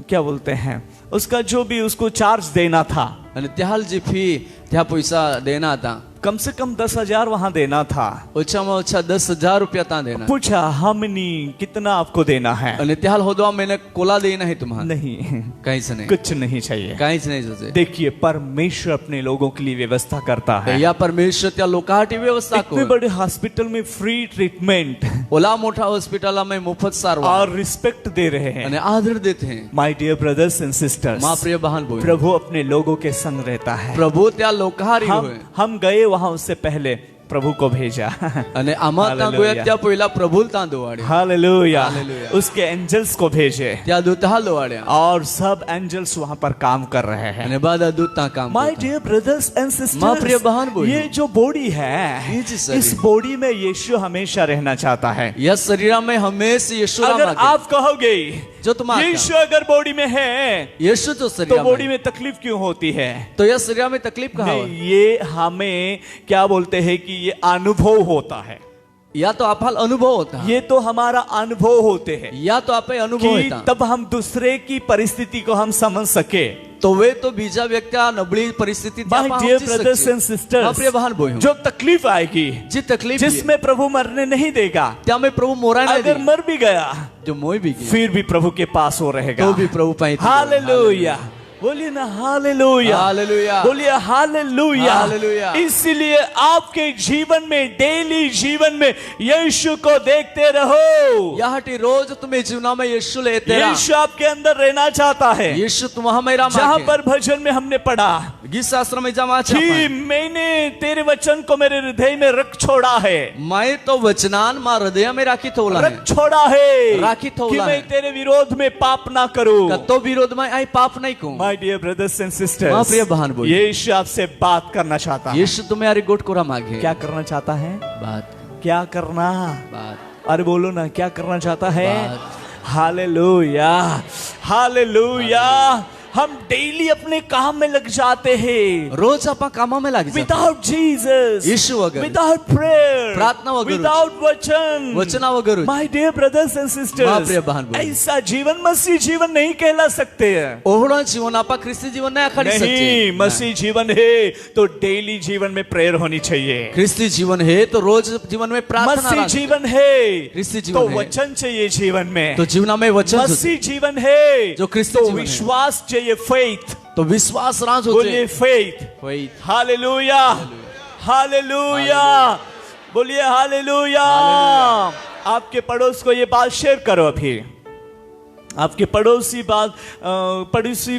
क्या बोलते हैं, उसका जो भी उसको चार्ज देना था, અને ત્યાં જે ફી ત્યાં પૈસા દેના હતા, कम से कम 10,000 वहां देना था. ઓછામાં ઓછા 10,000 રૂપિયા ત્યાં દેના. पूछा हमनी कितना आपको देना है. અને ત્યાં હોદવા મેને કોલા દેના હે तुम्हारा. नहीं, કાંઈ જ નહીં. कुछ नहीं चाहिए. કાંઈ જ નહીં જોજે. देखिए परमेश्वर अपने लोगों के लिए व्यवस्था करता है. या परमेश्वर त्या लोकाहाटी व्यवस्था इतने को बड़े हॉस्पिटल में फ्री ट्रीटमेंट ओला मोठा हॉस्पिटल में मुफ्त सारवार और रिस्पेक्ट दे रहे हैं. અને આદર દેते हैं. My dear brothers and sisters, माँ प्रिय बहन बोल, प्रभु अपने लोगों के संग रहता है. प्रभु त्या लोकाहारी होय. हम गए वहां, उससे पहले प्रभु को भेजा. અને આમાં ત્યાં ગયા ત્યાં પહેલા પ્રભુ ત્યાં દોવાડ્યા. हालेलुया. हालेलुया. उसके एंजल्स को भेजे ત્યાં દૂત દોવાડ્યા. और सब एंजल्स वहां पर काम कर रहे हैं. અને બધા દૂત ત્યાં કામ माय કરતા. डियर ब्रदर्स एंड माँ प्रिय सिस्टर्स, बहन बोली, ये जो बॉडी है, ये जो शरीर, इस बॉडी में यीशु हमेशा रहना चाहता है. या शरीर में हमेशा यीशु अगर मांगे. आप कहोगे जो तुम यीशु अगर बॉडी में है यीशु जो तो शरीर बॉडी में में तकलीफ क्यों होती है? तो यह शरीर में तकलीफ कहाँ नहीं, हो? ये हमें क्या बोलते हैं कि ये अनुभव होता है. या तो आप अनुभव होता है, ये तो हमारा अनुभव होते हैं या तो आप अनुभव कि होता. तब हम दूसरे की परिस्थिति को हम समझ सके. तो वे तो बीजा व्यक्ति आ नबળી परिस्थिति My dear brothers and sisters, हाँ प्रिय बहन बोल, जो तकलीफ आएगी, जी तकलीफ जिसमें प्रभु मरने नहीं देगा, त्या में प्रभु मोरा नहीं अगर देगा. मर भी गया जो मोई भी गया फिर भी प्रभु के पास वो रहेगा. तो भी प्रभु पाई. हालेलुया. बोलिए ना हालेलुया. हालेलुया. बोलिए हालेलुया. हालेलुया. इसलिए आपके जीवन में, डेली जीवन में यीशु को देखते रहो. याहटी रोज तुम्हें जीवना में यीशु लेते रहा. यीशु आपके अंदर रहना चाहता है. यीशु तुम्हारा मेरा जहां पर भजन में हमने पढ़ा गीत शास्त्र में जमा कि मैंने तेरे वचन को मेरे हृदय में रख छोड़ा है. मैं तो वचनान मां हृदय में राखी थोला रख छोड़ा है राखी कि थोला मैं है. तेरे विरोध में पाप ना करूं. तो विरोध में आई पाप नहीं कहूं. माय डियर ब्रदर्स एंड मां सिस्टर्स, प्रिय बहन बोल, यीशु आपसे बात करना चाहता है. यीशु तुम्हें यारी गोट कोरा मांगे. क्या करना चाहता है? बात क्या करना? बात. अरे बोलो ना, क्या करना चाहता है? बात. हालेलुया. हालेलुया. हम डेली अपने काम में लग जाते हैं. रोज आप कामों में लग जाते. विदाउट जीसस, यीशु वगैरह, विदाउट प्रेयर, प्रार्थना वगैरह, विदाउट वचन, वचना वगैरह. माय डियर ब्रदर्स एंड मां सिस्टर्स, प्रिय बहन बोल, ऐसा जीवन मसीह जीवन नहीं कहला सकते हैं. ओहड़ा जीवन आपा ख्रिस्ती जीवन नहीं अखाड़ी सकते. नहीं, मसीह जीवन है तो डेली जीवन में प्रेयर होनी चाहिए. ख्रिस्ती जीवन है तो रोज जीवन में प्रार्थना. मसीह जीवन है ख्रिस्ती तो जीवन है वचन चाहिए जीवन में. तो जीवन में वचन. मसीह जीवन है जो ख्रिस्ती तो जीवन है. विश्वास चाहिए, फेथ. तो विश्वास राज होते. बोलिए फेथ. Faith. हालेलुया. हालेलुया. बोलिए हालेलुया. आपके पड़ोस को ये बात शेयर करो. अभी आपके पड़ोसी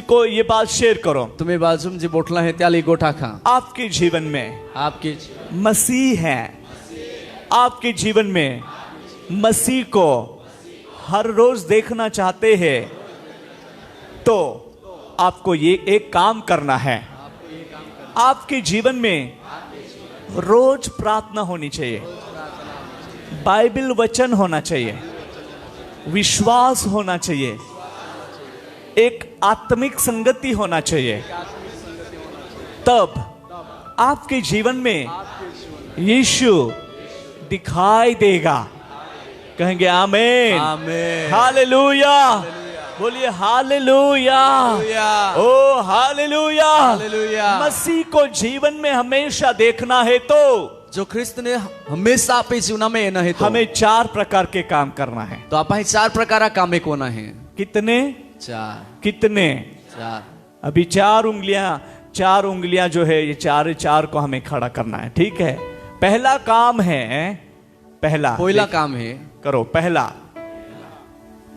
को ये बात शेयर करो. तुम्हें बाजू में जो बोटला है त्याली गोठा खा. आपके जीवन में आपके मसीह है. आपके जीवन में मसीह को हर रोज देखना चाहते हैं तो आपको ये एक काम करना है. आपके जीवन में रोज प्रार्थना होनी चाहिए, बाइबल वचन होना चाहिए, विश्वास होना चाहिए, एक आत्मिक संगति होना चाहिए. तब आपके जीवन में यीशु दिखाई देगा। कहेंगे आमीन, आमीन, हालेलुया, बोलिए हालेलुया, ओ हालेलुया, हालेलुया। मसीह को जीवन में हमेशा देखना है तो जो ख्रिस्त ने हमेशा आपे जीवनामध्ये येणं आहे तो हमें 4 प्रकार के काम करना है। तो आपण 4 प्रकारा कामे कोण आहे? कितने? 4 कितने? 4 अभी 4 उंगलियां जो है, ये 4 को हमें खड़ा करना है, ठीक है। पहला काम है, पहिला काम है करो, पहला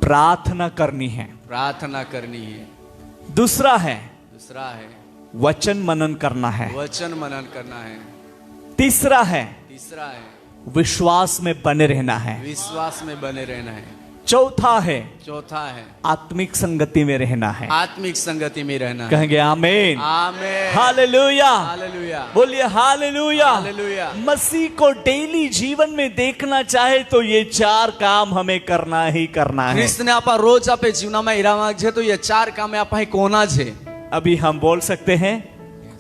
प्रार्थना करनी है, प्रार्थना करनी है। दूसरा है वचन मनन करना है, वचन मनन करना है। तीसरा है विश्वास में बने रहना है, विश्वास में बने रहना है। चौथा है आत्मिक संगति में रहना है, आत्मिक संगति में रहना है। कहेंगे आमीन, आमीन, हालेलुया, हालेलुया, बोलिए हालेलुया, हालेलुया। मसीह को डेली जीवन में देखना चाहे तो ये 4 काम हमें करना ही करना है। ख्रिस्त ने आपा रोज आपे जीवनाમાં ઈરામાં છે तो ये 4 कामे आपा ही कोना छे। अभी हम बोल सकते हैं,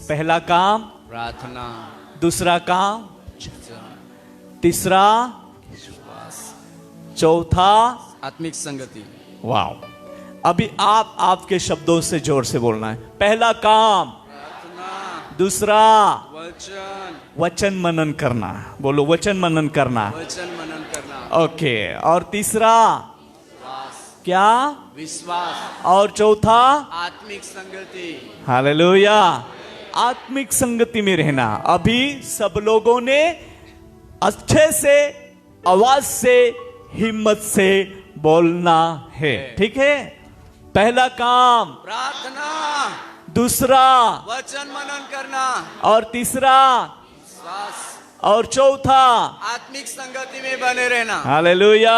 पहला काम प्रार्थना, दूसरा काम, तीसरा, चौथा आत्मिक संगति। वाव, अभी आप आपके शब्दों से जोर से बोलना है। पहला काम प्रार्थना, दूसरा वचन, वचन मनन करना, बोलो वचन मनन करना, वचन मनन करना। ओके, और तीसरा क्या? विश्वास, और चौथा आत्मिक संगति। हालेलुया, आत्मिक संगति में रहना। अभी सब लोगों ने अच्छे से, आवाज से, हिम्मत से बोलना है, ठीक है। पहला काम प्रार्थना, दूसरा वचन मनन करना, और तीसरा विश्वास, और चौथा आत्मिक संगति में बने रहना। हालेलुया।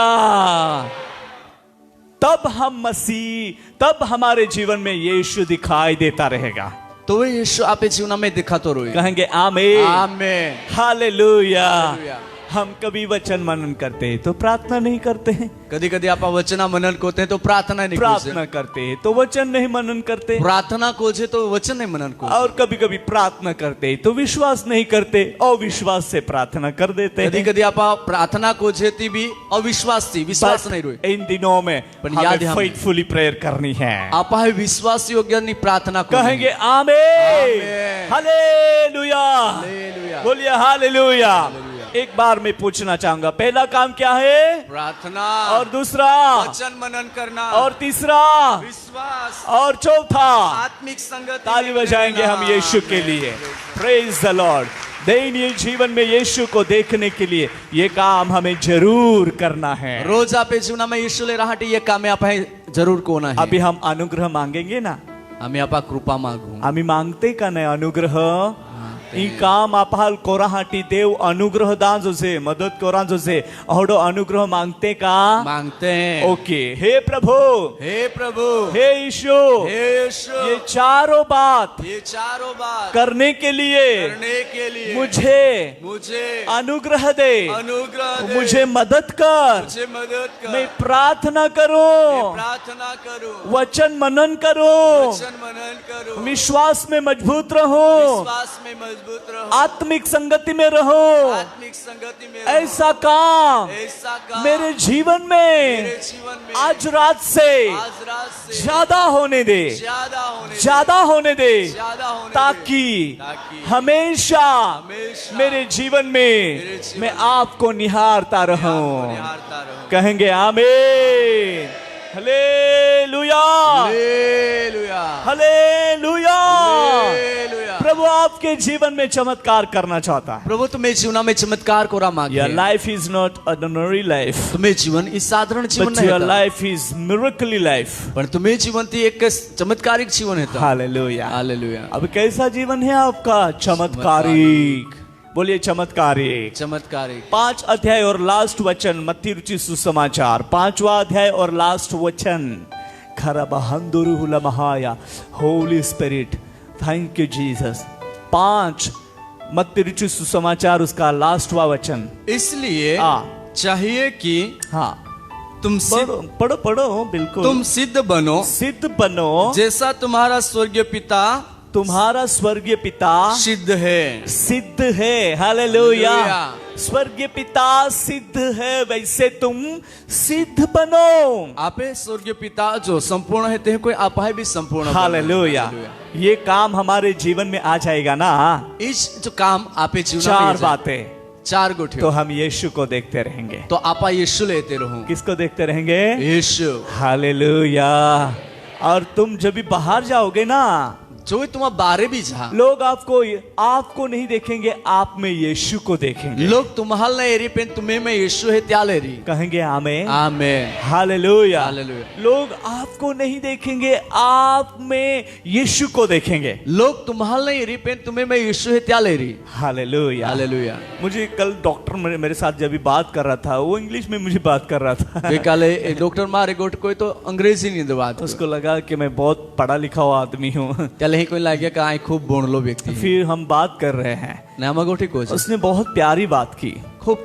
तब हम मसीह, तब हमारे जीवन में यीशु दिखाई देता रहेगा। तो यीशु आपे जीवनामध्ये दिखातो रोय। कहेंगे आमीन, आमीन, हालेलुया। हालेलुया। हम कभी वचन मनन करते हैं तो प्रार्थना नहीं करते हैं, कधी कधी आपण वचना मनन करते हैं तो प्रार्थना नहीं प्रार्थना करते हैं तो वचन नहीं मनन करते, प्रार्थना कोजे तो वचन नहीं मनन को। और कभी कभी प्रार्थना करते हैं तो विश्वास नहीं करते, अविश्वास से प्रार्थना कर देते कधी हैं। कधी आपण प्रार्थना कोजे ती भी अविश्वास थी, विश्वास नहीं रोय। इन दिनों में पण याद हमें हमें फेथफुली प्रेयर करनी है। आपा है विश्वास योग्य नहीं प्रार्थना को। कहेंगे आमीन, आमीन, हालेलुया, हालेलुया, बोलिए हालेलुया। एक बार मैं पूछना चाहूंगा, पहला काम क्या है? प्रार्थना, और दूसरा वचन मनन करना, और तीसरा विश्वास, और चौथा आत्मिक संगति। ताली बजाएंगे हम यीशु के लिए। Praise the Lord. दैनिक जीवन में यीशु को देखने के लिए ये काम हमें जरूर करना है। रोज आपे जीवनामध्ये येशूले राहटी ये कामे आपण जरूर कोना है। अभी हम अनुग्रह मांगेंगे ना, आम्ही आपा कृपा मागू। आम्ही मागते का नाही अनुग्रह? ई काम आपाल कोराहाटी देव अनुग्रह दान से मदद कोरा से अहोडो अनुग्रह मांगते का? मांगते हैं। ओके, हे प्रभु, हे प्रभु, हे यीशु, हे यीशु, ये चारों बात करने के लिए मुझे अनुग्रह दे, मुझे मदद कर, मैं प्रार्थना करूं, वचन मनन करूं, विश्वास में मजबूत रहूं, आत्मिक संगति में रहो। ऐसा काम मेरे जीवन में आज रात से ज्यादा होने दे, ज्यादा होने दे, ताकि हमेशा मेरे जीवन में मैं आपको निहारता रहूं। कहेंगे आमीन, हालेलुया, हालेलुया। प्रभु आपके जीवन में चमत्कार करना चाहता है। प्रभु तुम्हें जीवन में चमत्कार कोरा मांगे। Your life is not ordinary life. तुम्हें जीवन इस साधारण जीवन But नहीं your है। life is miracle life. पर तुम्हें जीवन ती एक चमत्कारिक जीवन है। Hallelujah, hallelujah. अब कैसा जीवन है आपका? चमत्कारिक। बोलिए चमत्कारिक, चमत्कारिक। 5 अध्याय और लास्ट वचन, मत्ती रुचि सुसमाचार 5वां अध्याय और लास्ट वचन। खरबहंदुरुहुला महाया, holy spirit, thank you Jesus. 5 मत्ती रुचि सुसमाचार उसका लास्टवां वचन। इसलिए चाहिए कि तुम पढ़ो बिल्कुल, तुम सिद्ध बनो जैसा तुम्हारा स्वर्गीय पिता तुम्हारा स्वर्गीय पिता सिद्ध है। सिद्ध है। हालेलुया। हालेलुया। स्वर्गीय पिता सिद्ध है, वैसे तुम सिद्ध बनो। आपे स्वर्गीय पिता जो संपूर्ण है ते कोई आप है भी संपूर्ण। हालेलुया। ये काम हमारे जीवन में आ जाएगा ना। इस जो काम आपे जीवन में चार बातें, चार गोठे तो हम यीशु को देखते रहेंगे। तो आपा यीशु लेते रहो। किसको देखते रहेंगे? यीशु। हालेलुया। और तुम जब भी बाहर जाओगे ना, जो तुम बारे भी जा, लोग आपको नहीं देखेंगे, आप में यीशु को देखेंगे। लोग तुम्हाल ने एरी पे तुम्हें में यीशु है त्या ले रही कहेंगे आमेन। आमेन। हालेलुया। हालेलुया। लोग आपको नहीं देखेंगे, आप में यीशु को देखेंगे। लोग तुम्हाल ने एरी पे तुम्हें में यीशु है त्या ले रही। हालेलुया। हालेलुया। मुझे कल डॉक्टर मेरे साथ जब भी बात कर रहा था, वो इंग्लिश में मुझे बात कर रहा था। वे काले डॉक्टर मारे गोट कोई तो अंग्रेजी नहीं दबात। उसको लगा कि मैं बहुत पढ़ा लिखा हुआ आदमी हूँ। ही कोई लागे का आई खूब बोन लो व्यक्ति। फिर हम बात कर रहे हैं, नामा गोठी को उसने बहुत प्यारी बात की, खूब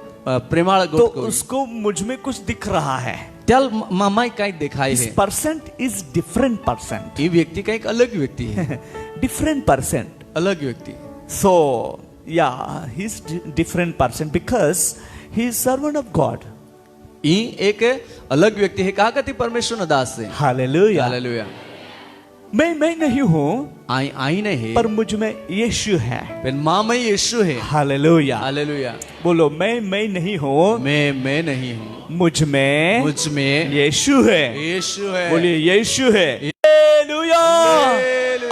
प्रेमाळ तो गोट को। उसको मुझ में कुछ दिख रहा है। त्याल मामा कहीं दिखाई है। Percent is different percent. ये व्यक्ति का एक अलग व्यक्ति है। डिफरेंट परसेंट, अलग व्यक्ति। सो या he is different percent because he is servant of God. ये एक अलग व्यक्ति है। कहा कहती परमेश्वर न दास से। हालेलुया। हालेलुया। मैं नहीं हूँ, आई नहीं, पर मुझ में यीशु है। पर माँ में यीशु है। हालेलुया। हालेलुया। बोलो मैं नहीं हूँ, मैं नहीं हूँ, मुझ में यीशु है। यीशु है। बोलिए यीशु है। हालेलुया।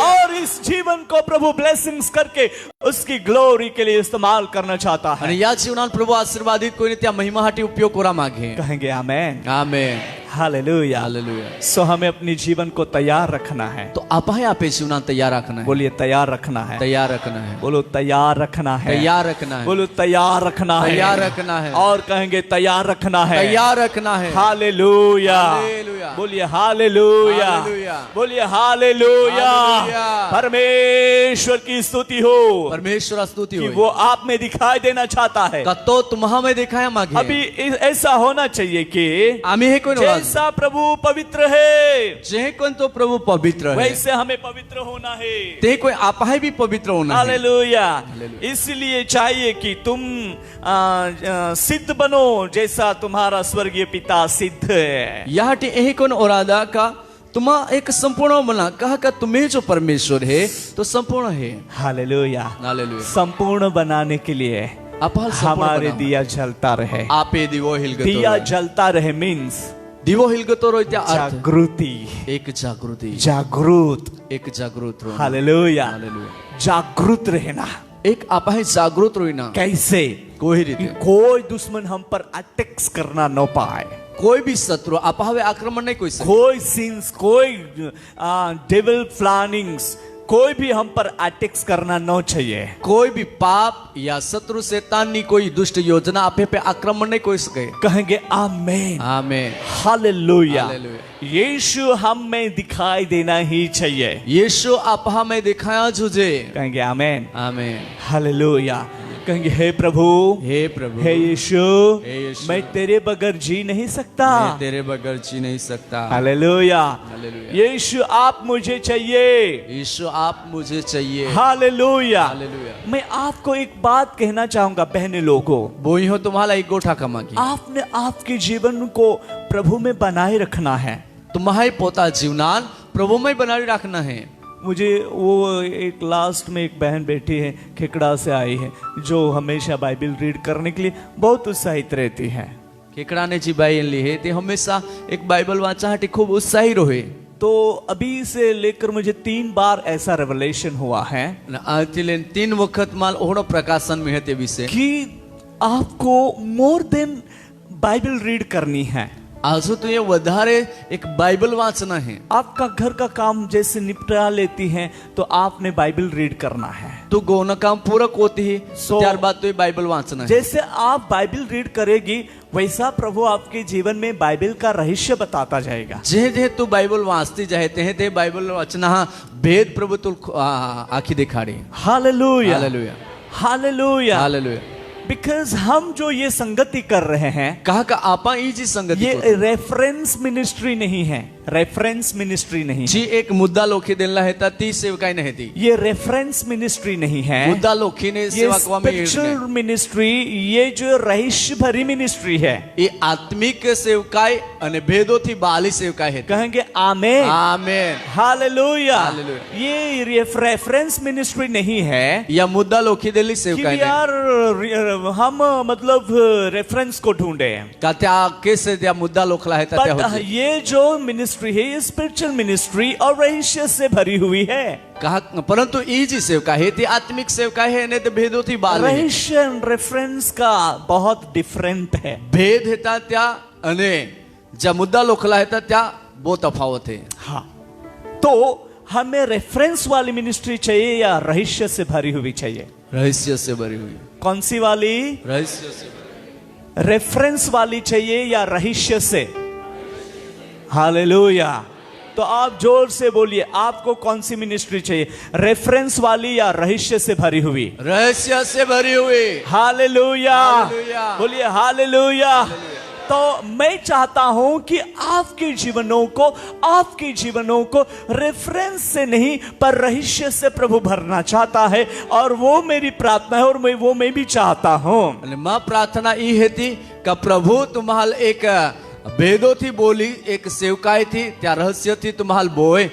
और इस जीवन को प्रभु ब्लेसिंग्स करके उसकी ग्लोरी के लिए इस्तेमाल करना चाहता है। आणि या जीवनात प्रभु आशीर्वादित कोई त्या महिमाहाटी उपयोग कोरा मागे। कहेंगे आमेन। आमेन। हालेलुया। हालेलुया। सो हमें अपने जीवन को तैयार रखना है। तो आप है आपे जीवनात तैयार रखना है। बोलिए तैयार रखना है। तैयार रखना है। बोलो तैयार रखना है। तैयार रखना है। बोलो तैयार रखना है। तैयार रखना है। और कहेंगे तैयार रखना है। तैयार रखना है। हालेलुया। हालेलुया। बोलिए हालेलुया। हालेलुया। बोलिए हालेलुया। हालेलुया। परमेश्वर की स्तुति हो। परमेश्वर स्तुति कि हो। वो आप में दिखाई देना चाहता है। तो तुम्हा में दिखाया मागे। अभी ऐसा होना चाहिए कि आम्ही हे कोण जैसा प्रभु पवित्र है, जे कोण तो प्रभु पवित्र है, वैसे हमें पवित्र होना है। ते कोई आप है भी पवित्र होना है। हालेलुया। इसलिए चाहिए कि तुम सिद्ध बनो जैसा तुम्हारा स्वर्गीय पिता सिद्ध है। यहाँ यही कोण ओरादा का तुम्हा एक संपूर्ण बना। कहा का तुम्हें जो परमेश्वर है तो संपूर्ण है। हालेलुया। हालेलुया। संपूर्ण बनाने के लिए हमारे दिया जलता रहे। आपे दिवो हिलगतो। दिया जलता रहे मीन्स दिवो हिलगतो रो त्या अर्थ जागृति। एक जागृति। जागृत। एक जागृत रो। हालेलुया। हालेलुया। जागृत रहना। एक आप है जागृत रोइना। कैसे? कोई रीते कोई दुश्मन हम पर अटैक्स करना न पाए। कोई भी शत्रु आप हवे आक्रमण नहीं कोई कोई सिंस, कोई डेविल प्लानिंग्स, कोई भी हम पर अटैक्स करना न चाहिए। कोई भी पाप या शत्रु शैतानी कोई दुष्ट योजना आप पे आक्रमण नहीं कोई सके। कहेंगे आमेन। आमेन। हालेलुया। हालेलुया। यीशु हम में दिखाई देना ही चाहिए। यीशु आप हमें दिखाया जुझे। कहेंगे आमेन। आमेन। हालेलुया। कहेंगे हे प्रभु, हे प्रभु, हे यीशु, मैं तेरे बगैर जी नहीं सकता। मैं तेरे बगैर जी नहीं सकता। हालेलुया। हालेलुया। यीशु आप मुझे चाहिए। यीशु आप मुझे चाहिए। हालेलुया। हालेलुया। मैं आपको एक बात कहना चाहूंगा बहने लोगों, बोई हो तुम्हारा एक गोठा कमागी। आपने आपके जीवन को प्रभु में बनाए रखना है। तुम्हारे पोता जीवनान प्रभु में बनाए रखना है। मुझे वो एक लास्ट में एक बहन बैठी है, खेकड़ा से आई है, जो हमेशा बाइबल रीड करने के लिए बहुत उत्साहित रहती है। खेकड़ा ने जी बाइबल ली है ते हमेशा एक बाइबल वाचा हटी खूब उत्साही रहे। तो अभी से लेकर मुझे 3 बार ऐसा रेवलेशन हुआ है आतिलेन 3 वक्त माल ओहड़ो प्रकाशन में है ते विषय कि आपको मोर देन बाइबल रीड करनी है। आजो तो ये वधारे एक बाइबल वाचना है। आपका घर का काम जैसे निपटा लेती हैं तो आपने बाइबल रीड करना है। तो गोना काम पूरा होती है त्यार बाद तो ये बाइबल वाचना है। जैसे आप बाइबल रीड करेगी वैसा प्रभु आपके जीवन में बाइबल का रहस्य बताता जाएगा। जे जे तू बाइबल वाचती जाते हैं ते बाइबल वाचना भेद प्रभु तू आखी दिखाड़ी। Hallelujah. Hallelujah. Hallelujah. Hallelujah. Because हम जो ये संगति कर रहे हैं कहा का आपा ई जी संगति ये रेफरेंस मिनिस्ट्री नहीं है, रेफरेंस मिनिस्ट्री नहीं जी एक मुद्दा लोखी देला है ती सेवकाई नहीं थी ये रेफरेंस मिनिस्ट्री नहीं है, मुद्दा लोखी ने ये सेवा को में स्पिरिचुअल मिनिस्ट्री, ये जो रहस्य भरी मिनिस्ट्री है, ये आत्मिक सेवकाई अने भेदो थी बाली सेवकाई है। कहेंगे आमेन आमेन हालेलुया। हालेलुया। ये रेफरेंस मिनिस्ट्री नहीं है या मुद्दा लोखी देली कि सेवकाई नहीं यार हम मतलब रेफरेंस को ढूंढे, का त्या कैसे त्या मुद्दा लोखला है त्या बट होती ये जो मिनिस्ट्री है ये स्पिरिचुअल मिनिस्ट्री और रहस्य से भरी हुई है। कहा परंतु ई जी सेवका है ती आत्मिक सेवका है ने तो भेदो थी बाली रहस्य रेफरेंस का बहुत डिफरेंट है। भेद हेता त्या अने ज्या मुद्दा लोखला है त्या वो तफावत है। हाँ, तो हमें रेफरेंस वाली मिनिस्ट्री चाहिए या रहस्य से भरी हुई चाहिए? रहस्य से भरी हुई। कौन सी वाली? रहस्य से रेफरेंस वाली चाहिए या रहस्य से? हालेलुया। तो आप जोर से बोलिए, आपको कौन सी मिनिस्ट्री चाहिए, रेफरेंस वाली या रहस्य से भरी हुई? रहस्य से भरी हुई। Hallelujah, hallelujah. बोलिए हालेलुया। तो मैं चाहता हूं कि आपके जीवनों को रेफरेंस से नहीं पर रहस्य से प्रभु भरना चाहता है, और वो मेरी प्रार्थना है और मैं भी चाहता हूं। मां प्रार्थना ई हेती का प्रभु तुम्हाल एक भेदो थी बोली एक सेवकाई थी त्या रहस्य थी तुम्हाल बोए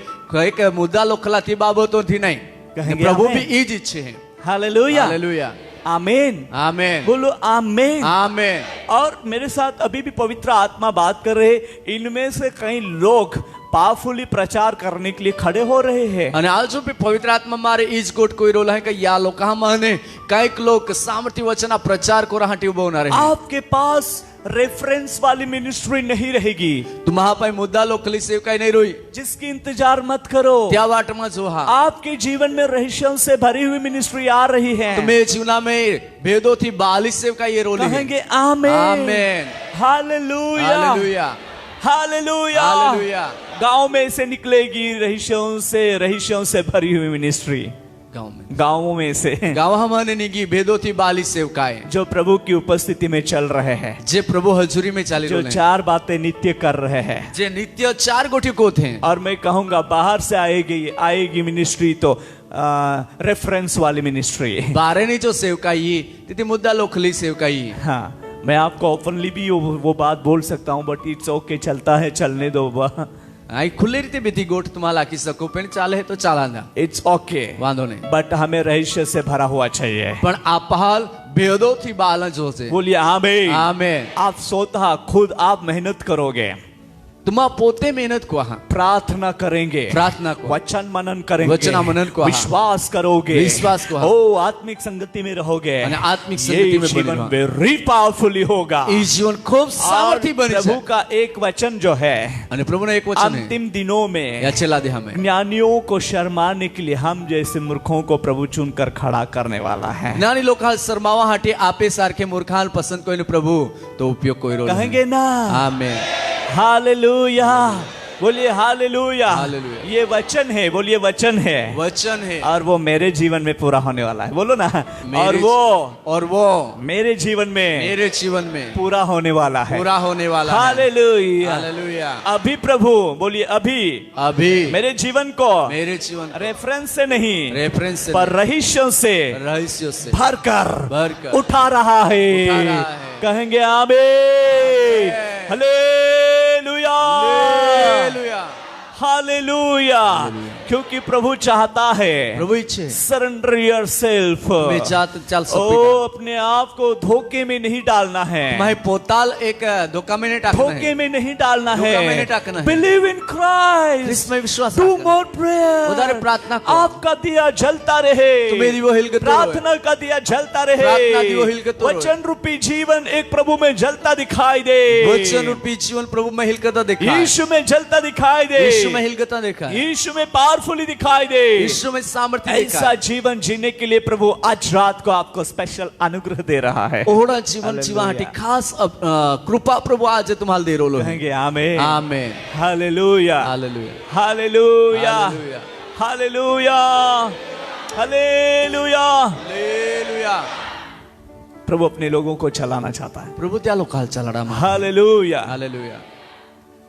एक मुद्दा लोखला थी बाबतों थी नहीं। कहेंगे प्रभु भी आमेन। ई इच्छे हैं। हालेलुया हालेलुया आमेन आमेन बोलो आमेन आमेन। और मेरे साथ अभी भी पवित्र आत्मा बात कर रहे, इनमें से कई लोग पावरफुली प्रचार करने के लिए खड़े हो रहे हैं। અને આજો भी पवित्र आत्मा मारे इज गोट कोई रोला है कि या लोग माने कईक लोग सामर्थ्य वचना प्रचार को राहटी उबवणार आहे। आपके पास रेफरेंस वाली मिनिस्ट्री नहीं रहेगी, तुम्हा पाय मुद्दा लोकली सेवकाई नहीं रोई जिसकी इंतजार मत करो। त्या वाटमा जो हा आपके जीवन में रहस्यों से भरी हुई मिनिस्ट्री आ रही है। तुम्हें जीवना में भेदो थी 42 सेवकाई ये रोली है। कहेंगे amen amen hallelujah hallelujah hallelujah. Hallelujah. गांव में से निकलेगी रहस्यों से भरी हुई मिनिस्ट्री, गांवों में से गाँव हमने निगी भेदो थी 42 सेवकाई जो प्रभु की उपस्थिति में चल रहे हैं, जे प्रभु हजूरी में चाली जो 4 बातें नित्य कर रहे हैं, जे नित्य 4 गोटी को थे। और मैं कहूंगा बाहर से आएगी मिनिस्ट्री तो रेफरेंस वाली मिनिस्ट्री। बारे नहीं जो सेवकाई तिथे मुद्दा लोखली सेवकाई। हाँ, मैं आपको ओपनली भी वो बात बोल सकता हूँ, बट इट्स ओके, चलता है, चलने दो। आई खुले रीते बेटी गोट तुम्हाला की सको पण चाले तो चाला ना, इट्स ओके, वांधो नहीं, बट हमें रहस्य से भरा हुआ चाहिए। पण आपहाल भेदो थी बाला जो से। बोलिए आमीन आमेन। आप स्वतः खुद आप मेहनत करोगे, तुम पोते मेहनत को हा प्रार्थना करेंगे, प्रार्थना को वचन मनन करेंगे, वचन मनन को विश्वास करोगे, विश्वास को ओ आत्मिक संगति में रहोगे, आत्मिक संगति में जीवन वेरी पावरफुली होगा। इस जीवन खूब सामर्थी बन प्रभु का एक वचन जो है, अने प्रभु ने एक वचन है अंतिम दिनों में या चला दे हमें ज्ञानियों को शर्माने के लिए हम जैसे मूर्खों को प्रभु चुनकर खड़ा करने वाला है। ज्ञानी लोग शर्मावा हाटे आपे सारखे मूर्खान पसंद कोई प्रभु तो उपयोग कोई रोल कहेंगे ना आमेन हालेलुया। बोलिए हालेलुया। हालेलुया। ये वचन है, बोलिए वचन है, वचन है, और वो मेरे जीवन में पूरा होने वाला है। बोलो ना, और वो मेरे जीवन में पूरा होने वाला है, पूरा होने वाला है। Hallelujah hallelujah. अभी प्रभु बोलिए अभी मेरे जीवन को रेफरेंस से नहीं, रेफरेंस से पर रहस्यों से भरकर उठा रहा है। कहेंगे आमीन हालेलुया हालेलुया। क्योंकि प्रभु चाहता है, प्रभु इच्छे सरेंडर योरसेल्फ, ओ अपने आप को धोखे में नहीं डालना है, मैं पोताल एक धोखा में नहीं डालना है, धोखे में नहीं डालना धोखा में नहीं डालना है। है। बिलीव इन क्राइस्ट, इसमें विश्वास डू मोर प्रेयर, उधारे प्रार्थना करो, आपका दिया जलता रहे, तुम्हें वो हिलकत प्रार्थना का दिया जलता रहे, प्रार्थना दी वो हिलकत रहे। वचन रूपी जीवन एक प्रभु में जलता दिखाई दे, वचन रूपी जीवन प्रभु में हिलकता देखा, यीशु में जलता दिखाई दे, यीशु में हिलकता देखा, यीशु में पावरफुली दिखाई दे, यीशु में सामर्थ्य देखा। ऐसा जीवन जीने के लिए प्रभु आज रात को आपको स्पेशल अनुग्रह दे रहा है। ओड़ा जीवन जीवाटी खास कृपा प्रभु आज तुम्हाल दे रोलो कहेंगे amen amen hallelujah hallelujah hallelujah hallelujah hallelujah hallelujah. Hallelujah. प्रभु अपने लोगों को चलाना चाहता है। प्रभु त्या लोकाल चलाडा मा हालेलुया, हालेलुया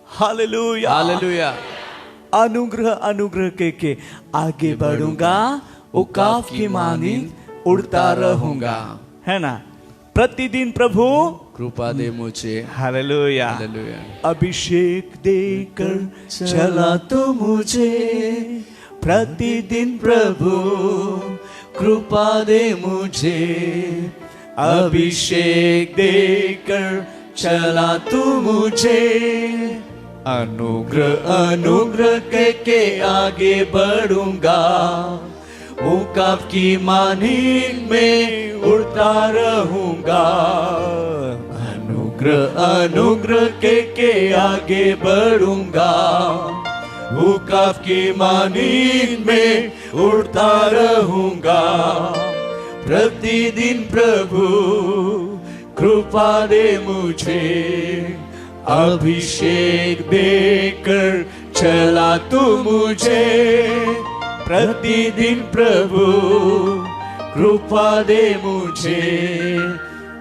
हालेलुया, हालेलुया अनुग्रह अनुग्रह के आगे बढ़ूंगा, उकाफ की मानी उड़ता रहूंगा, है ना। प्रतिदिन प्रभु कृपा दे मुझे, हालेलुया, हालेलुया अभिषेक देकर चला तो मुझे, प्रतिदिन प्रभु कृपा दे मुझे, अभिषेक देकर चला तू मुझे, अनुग्रह अनुग्रह के आगे बढ़ूंगा, उकाफ की मानी में उड़ता रहूंगा, अनुग्रह अनुग्रह के आगे बढ़ूंगा, उकाफ की मानी में उड़ता रहूंगा, प्रतिदिन प्रभु कृपा दे मुझे, अभिषेक देकर चला तू मुझे, प्रतिदिन प्रभु कृपा दे मुझे,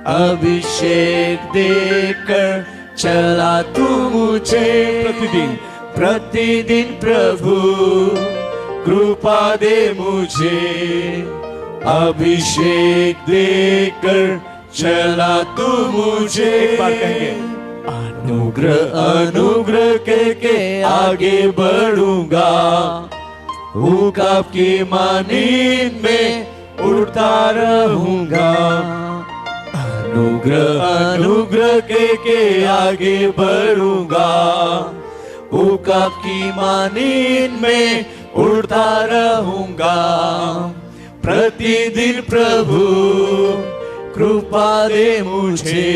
अभिषेक देकर चला तू मुझे, प्रतिदिन प्रतिदिन प्रभु कृपा दे मुझे, अभिषेक देकर चला तू मुझे, एक बार कहेंगे, अनुग्रह अनुग्रह के आगे बढ़ूंगा, उकाफ की मानी में उड़ता रहूंगा, अनुग्रह अनुग्रह के आगे बढ़ूंगा, उकाफ की मानी में उड़ता रहूंगा, प्रतिदिन प्रभु कृपा दे मुझे,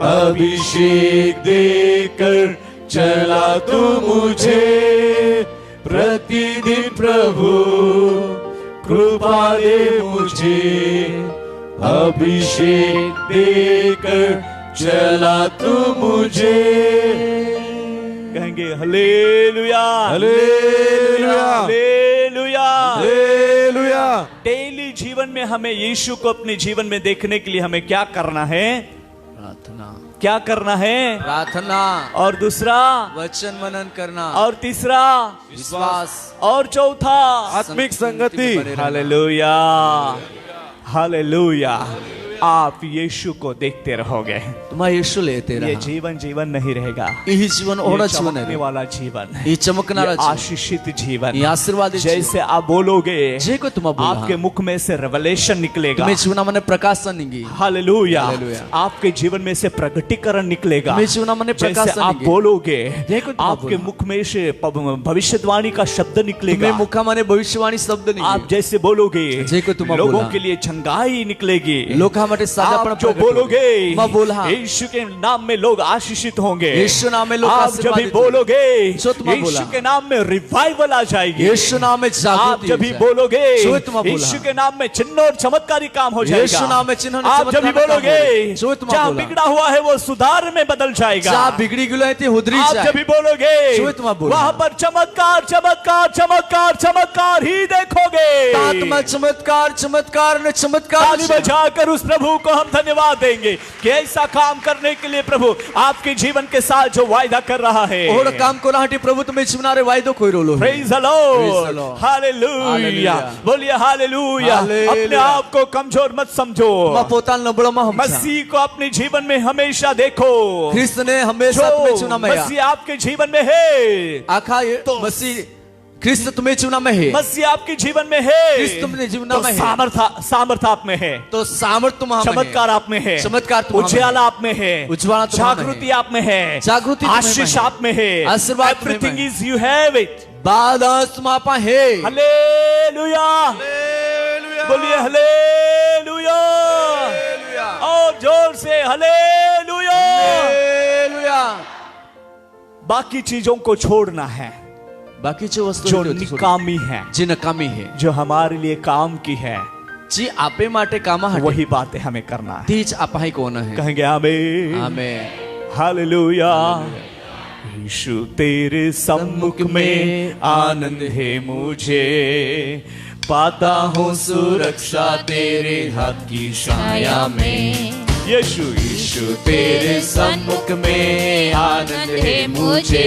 अभिषेक देकर चला तू मुझे, प्रतिदिन प्रभु कृपा दे मुझे, अभिषेक देकर चला तू मुझे, कहेंगे hallelujah, hallelujah, hallelujah, hallelujah. Daily जीवन में हमें यीशु को अपने जीवन में देखने के लिए हमें क्या करना है? प्रार्थना, क्या करना है? प्रार्थना, और दूसरा वचन मनन करना, और तीसरा विश्वास, और चौथा आत्मिक संगति। Hallelujah, hallelujah. आप यीशु को देखते रहोगे, तुम्हारा यीशु लेते ये रहा, जीवन जीवन नहीं रहेगा, यही जीवन और ये जीवन चमकने है, वाला जीवन, ये चमकनारा ये जीवन, आशीषित जीवन, ये आशीर्वादित जैसे आप बोलोगे जे को तुम बोला, आपके मुख में से रेवलेशन निकलेगा, तुम्हें जीवनामध्ये प्रकाशन निघी, हालेलुया, हालेलुया। आपके जीवन में से प्रगटीकरण निकलेगा, तुम्हें जीवनामध्ये जैसे प्रकाशन आप निघी, बोलोगे देखो तुम आपके बोला। मुख में से भविष्यवाणी का शब्द तुम्हें निकलेगा, मुखामध्ये भविष्यवाणी शब्द निघी, आप जैसे बोलोगे जे को तुम लोगों बोला। के लिए चंगाई निकलेगी, लोकांमध्ये साधापण आप जो बोलोगे तुम्हें बोला, यीशु के नाम में लोग आशीषित होंगे, यीशु नाम में लोग आप जब भी आशीर्वादित बोलोगे जो तुम्हें यीशु बोला। के नाम में रिवाइवल आ जाएगी, यीशु नाम में आप जागृति जब भी हो जाए। बोलोगे जो तुम्हें बोला। यीशु के नाम में चिन्ह और चमत्कारी काम हो जाएगा, यीशु नाम में चिन्ह और आप जब भी चमत्कारी काम बोलोगे होगा। जो तुम्हें जहाँ बोला। बिगड़ा हुआ है वो सुधार में बदल जाएगा, जहाँ बिगड़ी गेलो आहे ते उधरी आप जाए, जब भी बोलोगे जो तुम्हें बोला। वहां पर चमत्कार चमत्कार चमत्कार चमत्कार ही देखोगे, आत्मा चमत्कार चमत्कार ने चमत्कार ताली बजाकर उस प्रभु को हम धन्यवाद देंगे कि ऐसा काम करने के लिए प्रभु आपके जीवन के साथ जो वायदा कर रहा है, ओढ काम कोणासाठी प्रभू तुम्ही जीवनारे वायदो कोइरोलो है। Praise the Praise the Lord, Lord. Hallelujah, Hallelujah. बोलिए हालेलुया। Hallelujah. अपने आप को कमजोर मत समझो, मा पोताला नबळमा हमचा मसीह को अपने जीवन में हमेशा देखो, ख्रिस्त ने हमेशा तुम्हें जो चुना में मसीह आपके जीवन में है, आखा ये मसीह ख्रिस्त तुम्हें चुना में है, मसीह आपके जीवन में है, ख्रिस्त तुमने जीवन तो में है, सामर्थ आप में है, तो सामर्थ तुम्हारा चमत्कार आप में है, चमत्कार तुम्हारा में उजाला आप में है, उज्ज्वला तुम्हारा में जागृति आप में है, जागृति तुम्हें में आशीष है, आप में है, आशीर्वाद तुम्हें एवरीथिंग में इज यू हैव इट, बादस तुम्हारा है। हालेलुया, बोलिए हालेलुया, और जोर से हालेलुया। बाकी चीजों को छोड़ना है बाकीची वस्तू जो निकामी है, जी नकामी है, जो हमारे लिए काम की है, जी आपे माटे कामा है, वही बातें हमें करना है। तीच आपाही कोण है। कहेंगे आमीन, आमेन, हालेलुया। यीशु तेरे सम्मुख में आनंद है मुझे, पाता हूँ सुरक्षा तेरे हाथ की छाया में। यीशु यीशु तेरे सम्मुख में आनंद है मुझे,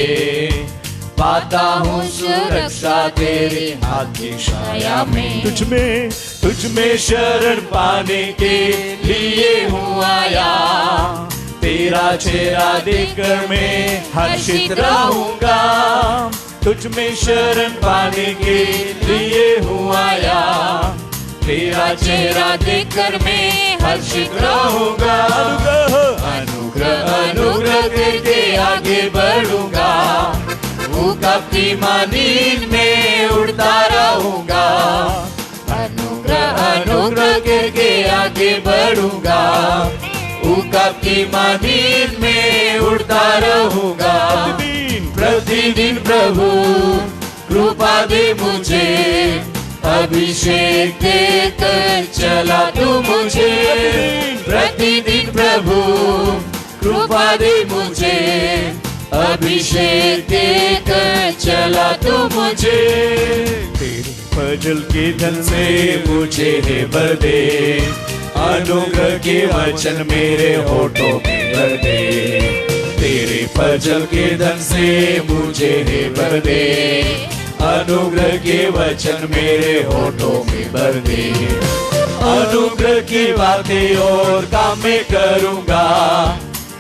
पाता हूँ सुरक्षा तेरे हाथ की छाया में। तुझ में शरण पाने के लिए हूँ आया, तेरा चेहरा देखकर मैं हर्षित रहूंगा। तुझ में शरण पाने के लिए हूँ आया, तेरा चेहरा देखकर मैं हर्षित रहूंगा। अनुग्रह अनुग्रह करके आगे बढ़ूंगा, भूखा की नींद में उड़ता रहूंगा। अनुग्रह अनुग्रह करके आगे बढ़ूंगा, भूखा की नींद में उड़ता रहूंगा। प्रतिदिन प्रभु कृपा दे मुझे, अभिषेक देकर चला तू मुझे। प्रतिदिन प्रभु कृपा दे मुझे, अभिषेक देकर चला तू मुझे। तेरे फजल के धन से मुझे है भर दे, अनुग्रह के वचन मेरे होठों में भर दे। तेरे फजल के धन से मुझे है भर दे, अनुग्रह के वचन मेरे होठों में भर दे। अनुग्रह की बातें और काम में करूंगा,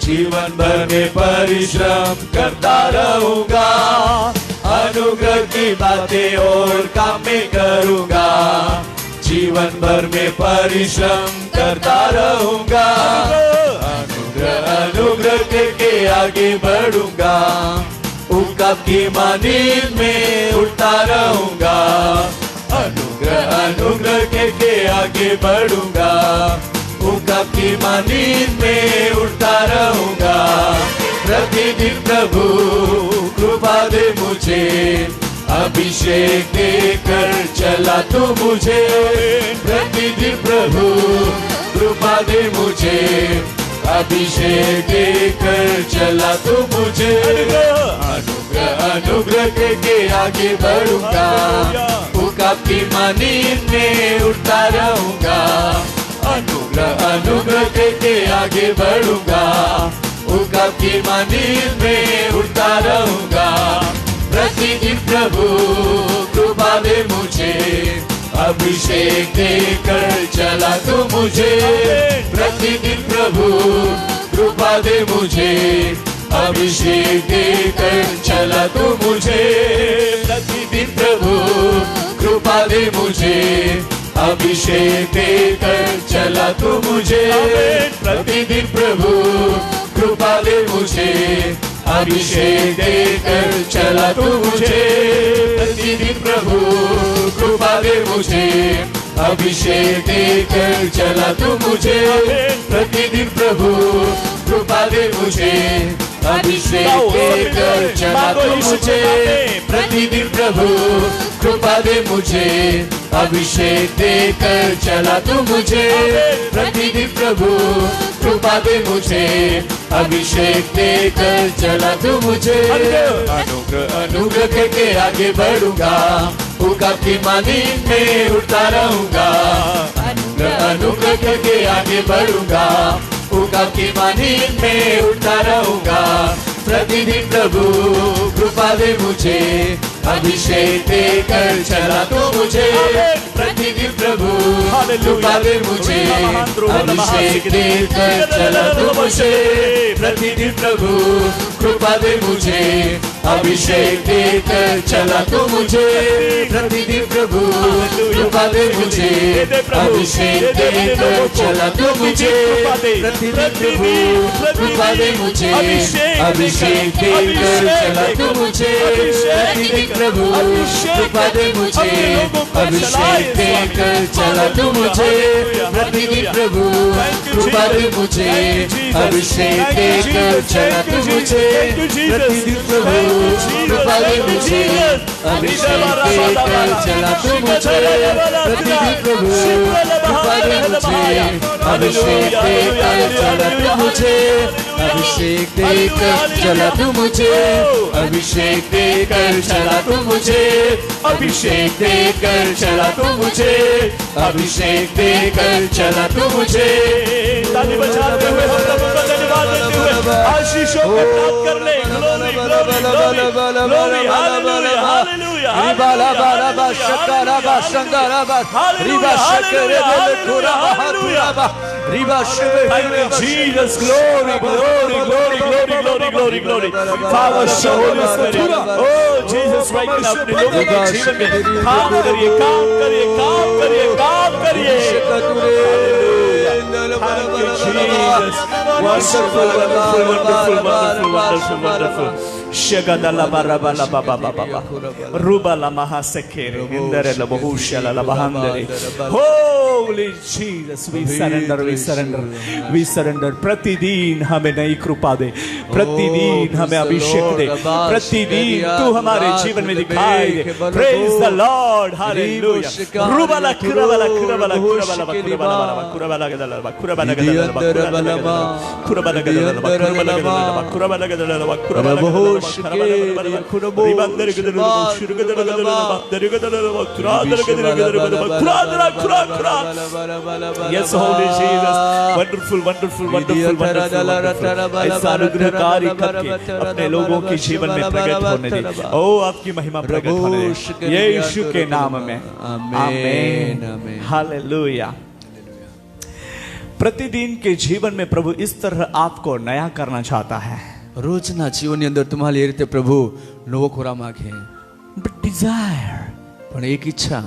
जीवन भर में परिश्रम करता रहूंगा। अनुग्रह की बातें और काम में करूंगा, जीवन भर में परिश्रम करता रहूंगा। अनुग्रह अनुग्रह करके आगे बढ़ूंगा, उनका की नींद में उठता रहूंगा। अनुग्रह अनुग्रह करके आगे बढ़ूंगा, उनका की नींद में उठता रहूंगा। प्रतिदिन प्रभु कृपा दे मुझे, अभिषेक देकर चला तू मुझे। प्रतिदिन प्रभु कृपा दे मुझे, अभिषेक देकर चला तू मुझे। अनुग्रह अनुग्रह करके आगे बढ़ूंगा, भूखा की नींद में उठता रहूंगा। अनुग्रह अनुग्रह करके आगे बढ़ूंगा, भूखा की नींद में उठता रहूंगा। प्रतिदिन प्रभु कृपा दे मुझे, अभिषेक देकर चला तू मुझे। प्रतिदिन प्रभु कृपा दे मुझे, अभिषेक देकर चला तू मुझे। प्रतिदिन प्रभु कृपा दे मुझे, अभिषेक देकर चला तू मुझे। प्रतिदिन प्रभु कृपा दे मुझे, अभिषेक देकर चला तू मुझे। प्रतिदिन प्रभु कृपा दे मुझे, अभिषेक देकर चला तू मुझे। प्रतिदिन प्रभु कृपा दे मुझे, अभिषेक देकर चला तू मुझे। प्रतिदिन प्रभु कृपा दे मुझे, अभिषेक देकर चला तू मुझे। प्रतिदिन प्रभु कृपा दे मुझे, अभिषेक देकर चला तू मुझे। अनुग्रह अनुग्रह करके आगे बढ़ूंगा, भूखा की नींद में उठता रहूंगा। अनुग्रह अनुग्रह करके आगे बढ़ूंगा, भूखा की नींद में उठता रहूंगा। प्रतिदिन प्रभु कृपा दे मुझे, अभिषेक देकर चला तू मुझे। प्रतिदिन प्रभु कृपा दे मुझे, अभिषेक देकर चला तू मुझे। प्रतिदिन प्रभु कृपा दे मुझे, अभिषेक देकर चला तू मुझे। प्रतिदिन प्रभु कृपा दे मुझे, अभिषेक देकर चला तू मुझे। प्रतिदिन प्रभु कृपा दे मुझे, अभिषेक देकर चला तू मुझे। प्रतिदिन प्रभु कृपा दे मुझे, अभिषेक देकर चला तू मुझे। प्रतिदिन प्रभु कृपा दे मुझे, अभिषेक देकर चला तू मुझे। प्रतिदिन प्रभु कृपा पर मुझे अभिषेक देकर चला तू मुझे प्रतिदिन प्रभु पर मुझे अभिषेक देकर चला तू मुझे अभिषेक देकर चला तू मुझे अभिषेक देकर चला तू मुझे अभिषेक देकर चला तू मुझे अभिषेक देकर चला तू मुझे ताली बजाते हुए हम प्रभु का धन्यवाद देते हुए आशीषों को प्राप्त कर ले glory glory glory glory hallelujah hallelujah रिबाला बाला बा शकारा बा संगारा बा रिबा शकरे दे खुरा हालेलुया बा रिबा शिवे Jesus glory glory glory glory glory glory glory Father show us oh Jesus right now अपने लोगों के जीवन में काम करिए काम करिए काम करिए काम करिए Thank you, Jesus. Wonderful, wonderful, wonderful, wonderful, wonderful, wonderful. Shagadala barabala baba baba. Rubala mahasekere. Indere la bahushala la bahandere. Holy Jesus, we surrender, we surrender, we surrender. प्रतिदिन हमें नई कृपा दे, प्रतिदिन हमें अभिषेक दे, प्रतिदिन तू हमारे जीवन में दिखाई दे. Praise the Lord, Hallelujah. Rubala kurabala kurabala kurabala kurabala kurabala kurabala kurabala Yes, Holy Jesus, wonderful, wonderful, wonderful, wonderful. ऐसा अनुग्रहकारी करके अपने लोगों के जीवन में प्रकट होने दे. ओ आपकी महिमा प्रकट होने दे. यीशु के नाम में. आमीन. हालेलुया. प्रतिदिन के जीवन में प्रभु इस तरह आपको नया करना चाहता है. रोजना जीवनની અંદર તમારી એ રીતે પ્રભુ નવો ખોરાક માંગે. But desire, પણ એક ઈચ્છા,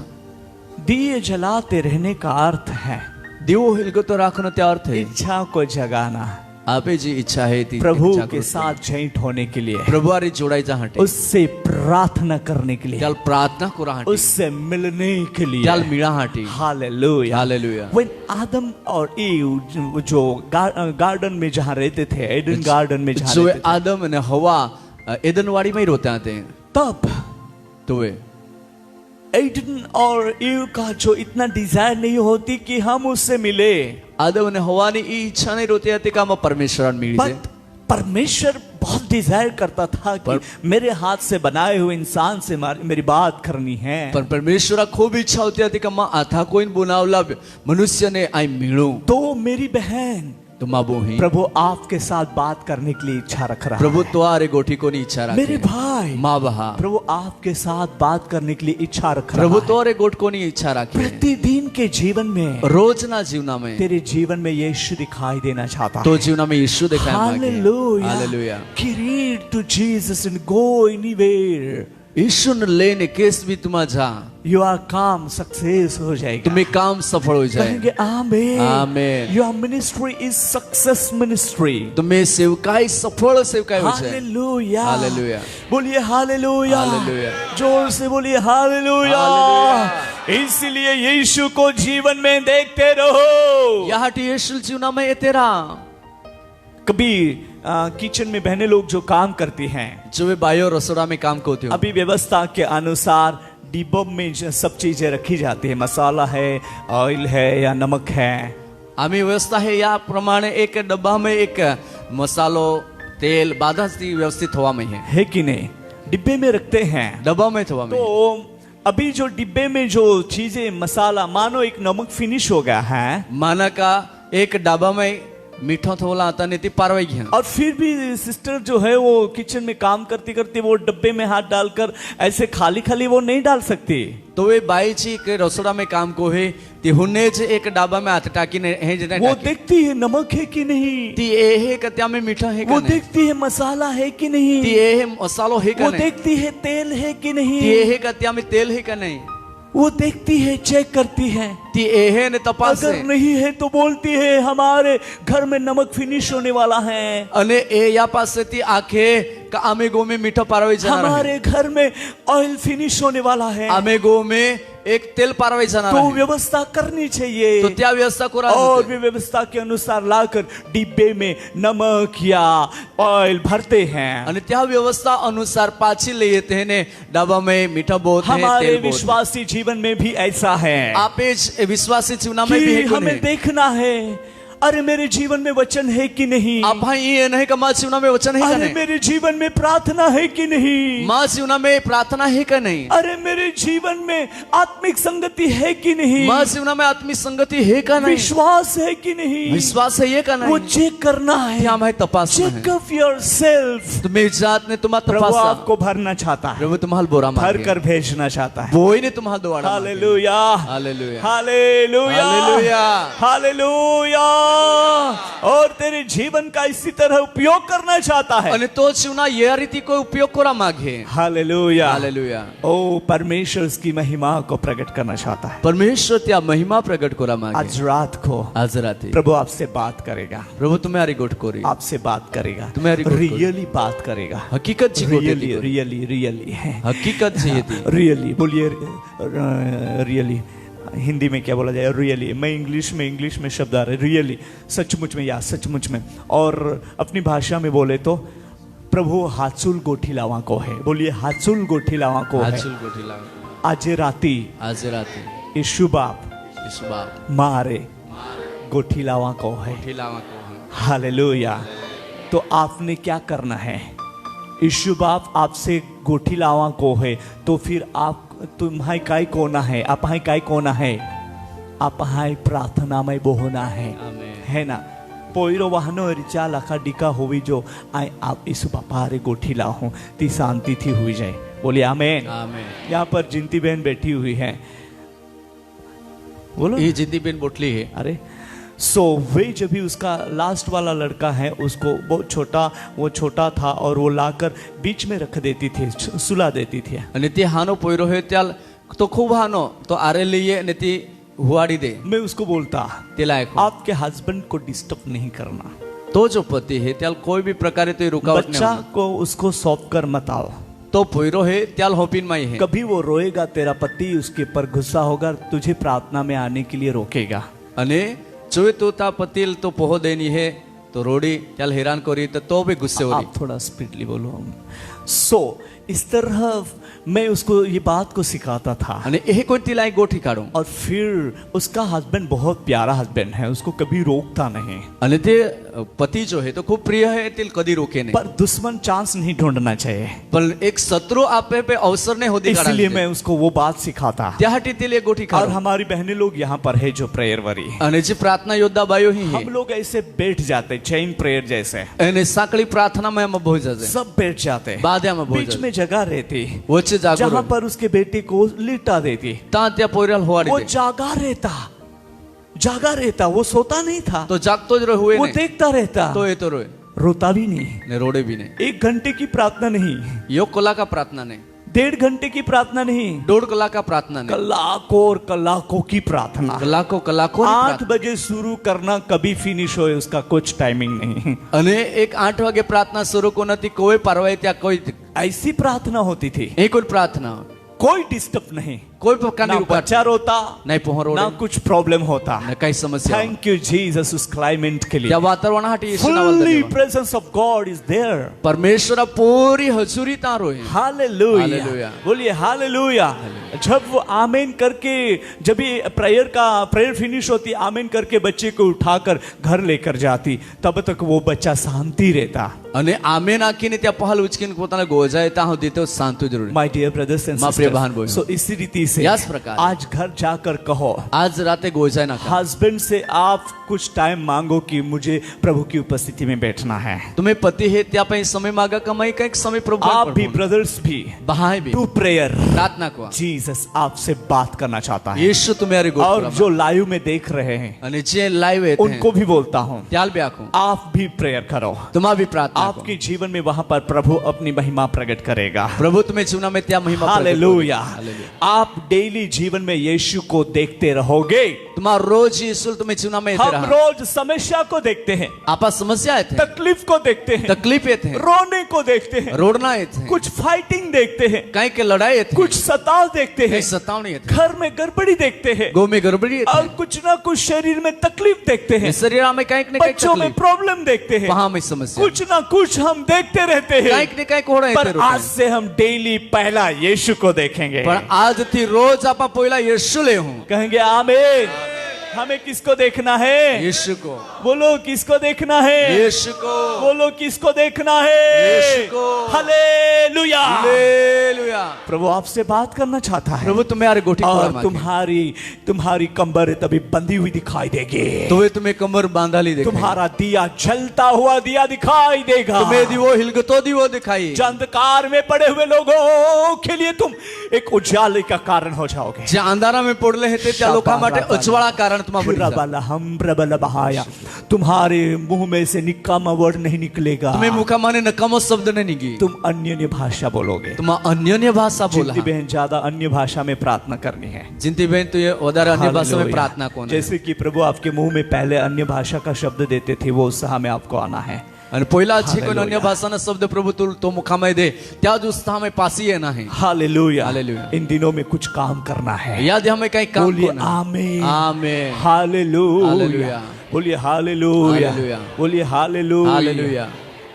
दिए जलाते रहने का अर्थ है દીવો હિલગતો રાખવાનો તે અર્થ છે इच्छा को जगाना. આપે જે ઈચ્છા હે તી प्रभु के साथ जॉइंट होने के लिए, પ્રભુઆરી જોડાઈ જા હટે, उससे प्रार्थना करने के लिए, त्याल प्रार्थना करा हटे, उससे मिलने के लिए, त्याल मिला हटे. Hallelujah hallelujah. When आदम और ईव जो गार्डन में जहाँ रहते थे, एडन गार्डन में जहाँ जो रहते थे, आदम અને હવા એદનવાડી में ही रोते थे. तब तो वे एडन और ईव का जो इतना डिजायर नहीं होती कि हम उससे मिले, आदम અને હવાની ઈ ઈચ્છા નહીં રોતી હતી કે આમાં પરમેશ્વરને मिली जाए. but परमेश्वर बहुत डिजायर करता था कि मेरे हाथ से बनाए हुए इंसान से मेरी बात करनी है. पर परमेश्वर खूब इच्छा होती थी कि मैं आथा कोई बुनावला मनुष्य ने आई मिलूं. तो मेरी बहन तो माँ बोही प्रभु आपके साथ बात करने के लिए इच्छा रख रहा प्रभु है. तुम्हारे गोठी को नहीं इच्छा रखा. मेरे भाई माँ बहा प्रभु आपके साथ बात करने के लिए इच्छा रख रहा प्रभु है. तुम्हारे गोठ को नहीं इच्छा रखी. प्रतिदिन के जीवन में, रोजना जीवना में तेरे जीवन में यीशु दिखाई देना चाहता तो है. जीवना में यीशु दिखाया मांगे. Hallelujah. Hallelujah. Read to Jesus and go anywhere. यीशु ने लेने केस भी तुम जा, Your काम सक्सेस हो जाएगा. तुम्हें काम सफल हो जाए. कहेंगे amen. Amen. Your ministry is success ministry. तुम्हें सेवकाई सफल सेवकाई हो जाए. हालेलुया. हालेलुया. बोलिए हालेलुया. हालेलुया. जोर से बोलिए हालेलुया. इसलिए यीशु को जीवन में देखते रहो. यहाँ यीशु जीवना में ये तेरा कभी किचन में बहनें लोग जो काम करती हैं, जो वे बायो रसोड़ा में काम करते हो, अभी व्यवस्था के अनुसार डिब्बों में सब चीजें रखी जाती है. मसाला है, ऑयल है या नमक है. आम्ही व्यवस्था है या प्रमाणे एक डब्बा में एक मसालो तेल बाधा व्यवस्थित हुआ में है कि नहीं? डिब्बे में रखते हैं, डब्बा में थवा में. तो अभी जो डिब्बे में जो चीजें मसाला, मानो एक नमक फिनिश हो गया है, माना का एक डब्बा में मीठा थोड़ा आता नहीं पारवाई गया, और फिर भी सिस्टर जो है वो किचन में काम करती करती वो डब्बे में हाथ डालकर ऐसे खाली खाली वो नहीं डाल सकती. तो वे बाई जी के रसोड़ा में काम को है ती हुने जे एक डाबा में हाथ टाकी ने है जे वो देखती है नमक है कि नहीं, ती ए है कत्या में मीठा है वो देखती है मसाला है कि नहीं, ती ए है मसालो है का वो नहीं, देखती है तेल है कि नहीं, ती ए है कत्या में तेल है का नहीं, वो देखती है, चेक करती है. ती ए है ने तपास अगर नहीं है तो बोलती है हमारे घर में नमक फिनिश होने वाला है, अने ए या पास ती आखे का आमे गो में मीठा पारवाई जाना, हमारे घर में ऑयल फिनिश होने वाला है, आमे गो में एक तेल पारवाई जाणार तो आहे. व्यवस्था करनी चाहिए तो त्या व्यवस्था करा और भी व्यवस्था के अनुसार लाकर डिब्बे में नमक या ऑयल भरते हैं. आणि त्या व्यवस्था अनुसार पाची ले येते हैं ने डब्बा में मीठा बोलते हैं हमारे तेल बोलते हैं. विश्वासी जीवन में भी ऐसा है आप इस विश्वासी जीवना में भी कि है कोण हमें है? देखना है, अरे मेरे जीवन में वचन है कि नहीं, आप हाँ ये नहीं का माँ जीवना में वचन है का अरे नहीं, मेरे जीवन में प्रार्थना है कि नहीं, माँ जीवना में प्रार्थना है का नहीं, अरे मेरे जीवन में आत्मिक संगति है कि नहीं, माँ जीवना में आत्मिक संगति है का नहीं, विश्वास है कि नहीं, विश्वास है ये का वो नहीं, चेक करना है. क्या हमें तपासना है. Check of yourself. तुम्हें जात ने तुम्हारा प्रभु तपासा, आपको भरना चाहता है, प्रभु तुम्हारा बोरा भर मांगे, कर भेजना चाहता है. वो ही ने तुम्हारा द्वारा मांगे. Hallelujah, hallelujah, hallelujah, hallelujah. Hallelujah. और तेरे जीवन का इसी तरह उपयोग करना चाहता है. आणि तो जीवना या रीति को उपयोग करा मागे. हालेलुया. हालेलुया. ओ परमेश्वर की महिमा को प्रकट करना चाहता है. परमेश्वर त्या महिमा प्रकट करा मागे. आज रात को आज रात्री प्रभु आपसे बात करेगा, प्रभु तुम्हारी गोट कोरी, आपसे बात करेगा, तुम्हारी गोट कोरी. रियली बात करेगा. हकीकत जी गोट रियली येते. रियली रियली है. हकीकत जी येते. रियली बोलिए. रियली हिंदी में क्या बोला जाए? रियली. मैं इंग्लिश में शब्द आ रहे. रियली सचमुच में, या सचमुच में. और अपनी भाषा में बोले तो प्रभु हाचुल गोठी लावा को है. बोलिए हाचुल गोठी लावा को है. आचुल गोठी लावा. आज राती आज रात्री यीशु बाप यीशु बाप मारे गोठी लावा को है. गोठी लावा को है. हालेलुया. तो आपने क्या करना है? यीशु बाप आपसे गोठी लावा को है, तो फिर आप तुम्हारी काय कोना है, आप हाय काय कोना है, आप हाय प्रार्थना में बोहना है. आमेन. है ना? पोयरो वाहनो रिचा लाखा डिका होवी जो आय आप यीशु बापा रे गोठी लाओ ती शांति थी हुई जाए. बोलिए आमेन. आमेन. यहाँ पर जिंती बहन बैठी हुई है. बोलो. ये जिंदी बिन बोटली है. अरे सो वे जब भी उसका लास्ट वाला लड़का है, उसको वो छोटा था और वो लाकर बीच में रख देती थी, सुला देती थी. आणि ते हानो पोयरो है त्याल तो खूब हानो तो आरे लिए ने ती हुआड़ी दे. मैं उसको बोलता, तिला ऐको. आपके हस्बैंड को डिस्टर्ब नहीं करना. तो जो पति है त्याल कोई भी प्रकारे तो रुकावट नहीं बच्चा होना. को उसको सौंप कर मत आओ. तो पोयरो है त्याल होपिन माई है. कभी वो रोएगा, तेरा पति उसके ऊपर गुस्सा होगा, तुझे प्रार्थना में आने के लिए रोकेगा. અને જોઈ તો તા પતિલ તો પોહો દેની હે તો રોડી त्याल हैरान करी तो भी गुस्से हो रही. आप थोड़ा स्पीडली बोलो. सो इस तरह मैं उसको ये बात को सिखाता था. અને એ કોઈ तिला एक गोठी काढो. और फिर उसका हस्बैंड बहुत प्यारा हस्बैंड है, उसको कभी रोकता नहीं. અને તે पति जो है तो खूब प्रिय है, तिल कदी रोके नहीं. पर दुश्मन चांस नहीं ढूंढना चाहिए. पण एक शत्रु आपे पे अवसर नहीं होती काढा. इसलिए मैं उसको वो बात सिखाता. त्यासाठी तिल एक गोठी और काढो. हमारी बहनें लोग यहाँ पर है जो प्रेयर वरी, અને જે प्रार्थना योद्धा बायो ही है हम लोग ऐसे बैठ जाते चेन प्रेयर जैसे, અને સાંકળી પ્રાર્થનામાં એમાં ભોઈ જશે. सब बैठ जाते. બાધ્યામાં ભોઈ बीच જશે. में जगह रहती વચ્ચે जहाँ જાગો पर उसके बेटे को लिटा देती. તા ત્યાં પોયરાલ वो હોવાડી દે. जागा रहता, वो सोता नहीं था, તો જાગતો જ રહે वो ને देखता रहता, તો એ તો રોય रोता भी नहीं. ને રોડે બી નહીં. 1 घंटे की प्रार्थना नहीं, યો કલાકા प्रार्थना नहीं, 1.5 घंटे की प्रार्थना नहीं, 1.5 कलाका प्रार्थना नहीं, कलाकों और कलाकों की प्रार्थना. કલાકો કલાકો 8 बजे शुरू करना, कभी फिनिश हो उसका कुछ टाइमिंग नहीं. અને એક 8 વાગે प्रार्थना शुरू को નથી કોઈ परवाई ત્યાં કોઈ ऐसी प्रार्थना होती थी, એ કોઈ प्रार्थना कोई डिस्टर्ब नहीं, કોઈ પ્રકારની ना રૂપાટ बच्चा रोता, નહીં પહોરો ना कुछ प्रॉब्लम होता. ને કઈ समस्या थैंक यू जीसस उस क्लाइमेट के लिए. त्या वातावरणासाठी येशू नावाला फुल्ली धन्यवाद. Presence of God is there. परमेश्वरा पूरी हजूरी तारो है. हालेलुया. हालेलुया. बोलिए हालेलुया. जब वो आमीन करके, जब ये प्रेयर फिनिश होती, आमीन करके बच्चे को उठाकर घर लेकर जाती, तब तक वो बच्चा शांति रहता. અને આમે નાખીને ત્યાં પહાલ ઉચકીને પોતાના ગોજાય ત્યાં સુધી તો શાંતિ જરૂરી. माय डियर ब्रदर्स एंड माँ प्रिय बहन सिस्टर्स, बहनों। सो इसी रीति से यास प्रकार। आज घर जाकर कहो, આજ રાતે ગોજાય નાખા. हस्बैंड से आप कुछ टाइम मांगो कि मुझे प्रभु की उपस्थिति में बैठना है. तुम्हें पति है ત્યાં પછી સમય માગા કમાઈ કંઈક સમય પ્રભુ आप भी ब्रदर्स भी બહાય બી टू प्रेयर. પ્રાર્થના કો. जीसस आपसे बात करना चाहता है. યીશુ तुम्हारी और गोद जो लाइव में देख रहे हैं અને જે લાઈવ है उनको भी बोलता हूँ, ત્યાલ બી આખું आप भी प्रेयर करो. तुम्हा भी प्रार्थना को. आपके जीवन में वहां पर प्रभु अपनी महिमा प्रकट करेगा. प्रभु तुम्हें जीवना में त्या महिमा प्रकट करो. हालेलुया. हालेलुया. आप आप डेली जीवन में यीशु को देखते रहोगे। तुम्हारा रोज यीशु तुम्हें जीवना में येते हम राहा रोज समस्या को देखते हैं, आपा समस्या येते तकलीफ को देखते हैं, तकलीफ येते रोने को देखते हैं, रोडना येते कुछ फाइटिंग देखते हैं, काही के लढाई येते कुछ सताव देखते हैं, काही सतावणी येते घर में गड़बड़ी देखते हैं, गो में गडबडी और येते कुछ ना कुछ शरीर में तकलीफ देखते हैं, शरीरा में काही न काही बच्चों में तकलीफ प्रॉब्लम देखते हैं, वहां में समस्या कुछ ना कुछ हम देखते रहते हैं। काही न काही कोड येते पर आज से हम डेली पहला यीशु को देखेंगे। पण आज थी रोज आपा पहिला येशू ले हूं कहेंगे आमीन। हमें किसको देखना है? यीशु को बोलो किसको देखना है? यीशु को बोलो किसको देखना है? यीशु को। हालेलुया। हालेलुया। प्रभु आपसे बात करना चाहता है प्रभु तुम्हारे गोठी और तुम्हारी कंबर तभी बंधी हुई दिखाई देगी, तुम्हें कमर बांधाली देखा तुम्हारा दिया जलता हुआ दिया दिखाई देगा, तुम्हें दिवो हिलगतो दिवो दिखाई जो अंधकार में पड़े हुए लोगों के लिए तुम एक उजाले का कारण हो जाओगे। जे अंधारा में पडले हैं ते त्या लोका माटे उज्वला कारण तुम्हारा बनी जा। हम प्रबल बहाया, तुम्हारे मुंह में से निकामा वर्ड नहीं निकलेगा, तुम्हें मुखा माने नकामो शब्द नहीं निगी, तुम अन्य भाषा बोलोगे। तुम अन्य भाषा बोला। जिंती बहन ज्यादा अन्य भाषा में प्रार्थना करनी है। जिंती बहन तो ये उधर अन्य भाषा में प्रार्थना कौन है? जैसे कि प्रभु आपके मुंह में पहले अन्य भाषा का शब्द देते थे, वो उत्साह में आपको आना है। आणि पहिला जे कोण अन्य भाषाना शब्द प्रभु तो मुखामध्ये दे त्या उत्साह में पासी येना है। हालेलुया। हालेलुया। इन दिनों में कुछ काम करना है। याद हमें काही काम बोलिए करना। आमीन। आमीन। हालेलुया। हालेलुया। बोलिए हालेलुया। हालेलुया। बोलिए हालेलुया। हालेलुया।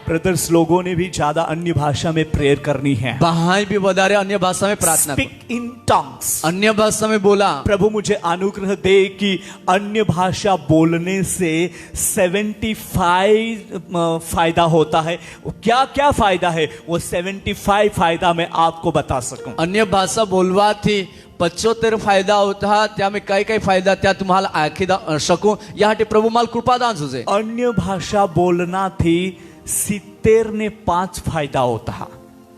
ब्रदर्स लोगों ने भी ज्यादा अन्य भाषा में प्रेयर करनी है। बहाई भी वधारे अन्य भाषा में प्रार्थना करो। Speak in tongues. अन्य भाषा में बोला। प्रभु मुझे अनुग्रह दे कि अन्य भाषा बोलने से 75 फायदा होता है। क्या क्या फायदा है वो 75 फायदा मैं आपको बता सकूं। अन्य भाषा बोलवा थी 75 फायदा होता, त्यामध्ये काही काही फायदा त्या तुम्हाला आखीदा शकू यासाठी प्रभु माल कृपादान सुजे। अन्य भाषा बोलना थी 70 ने 5 फायदा होता।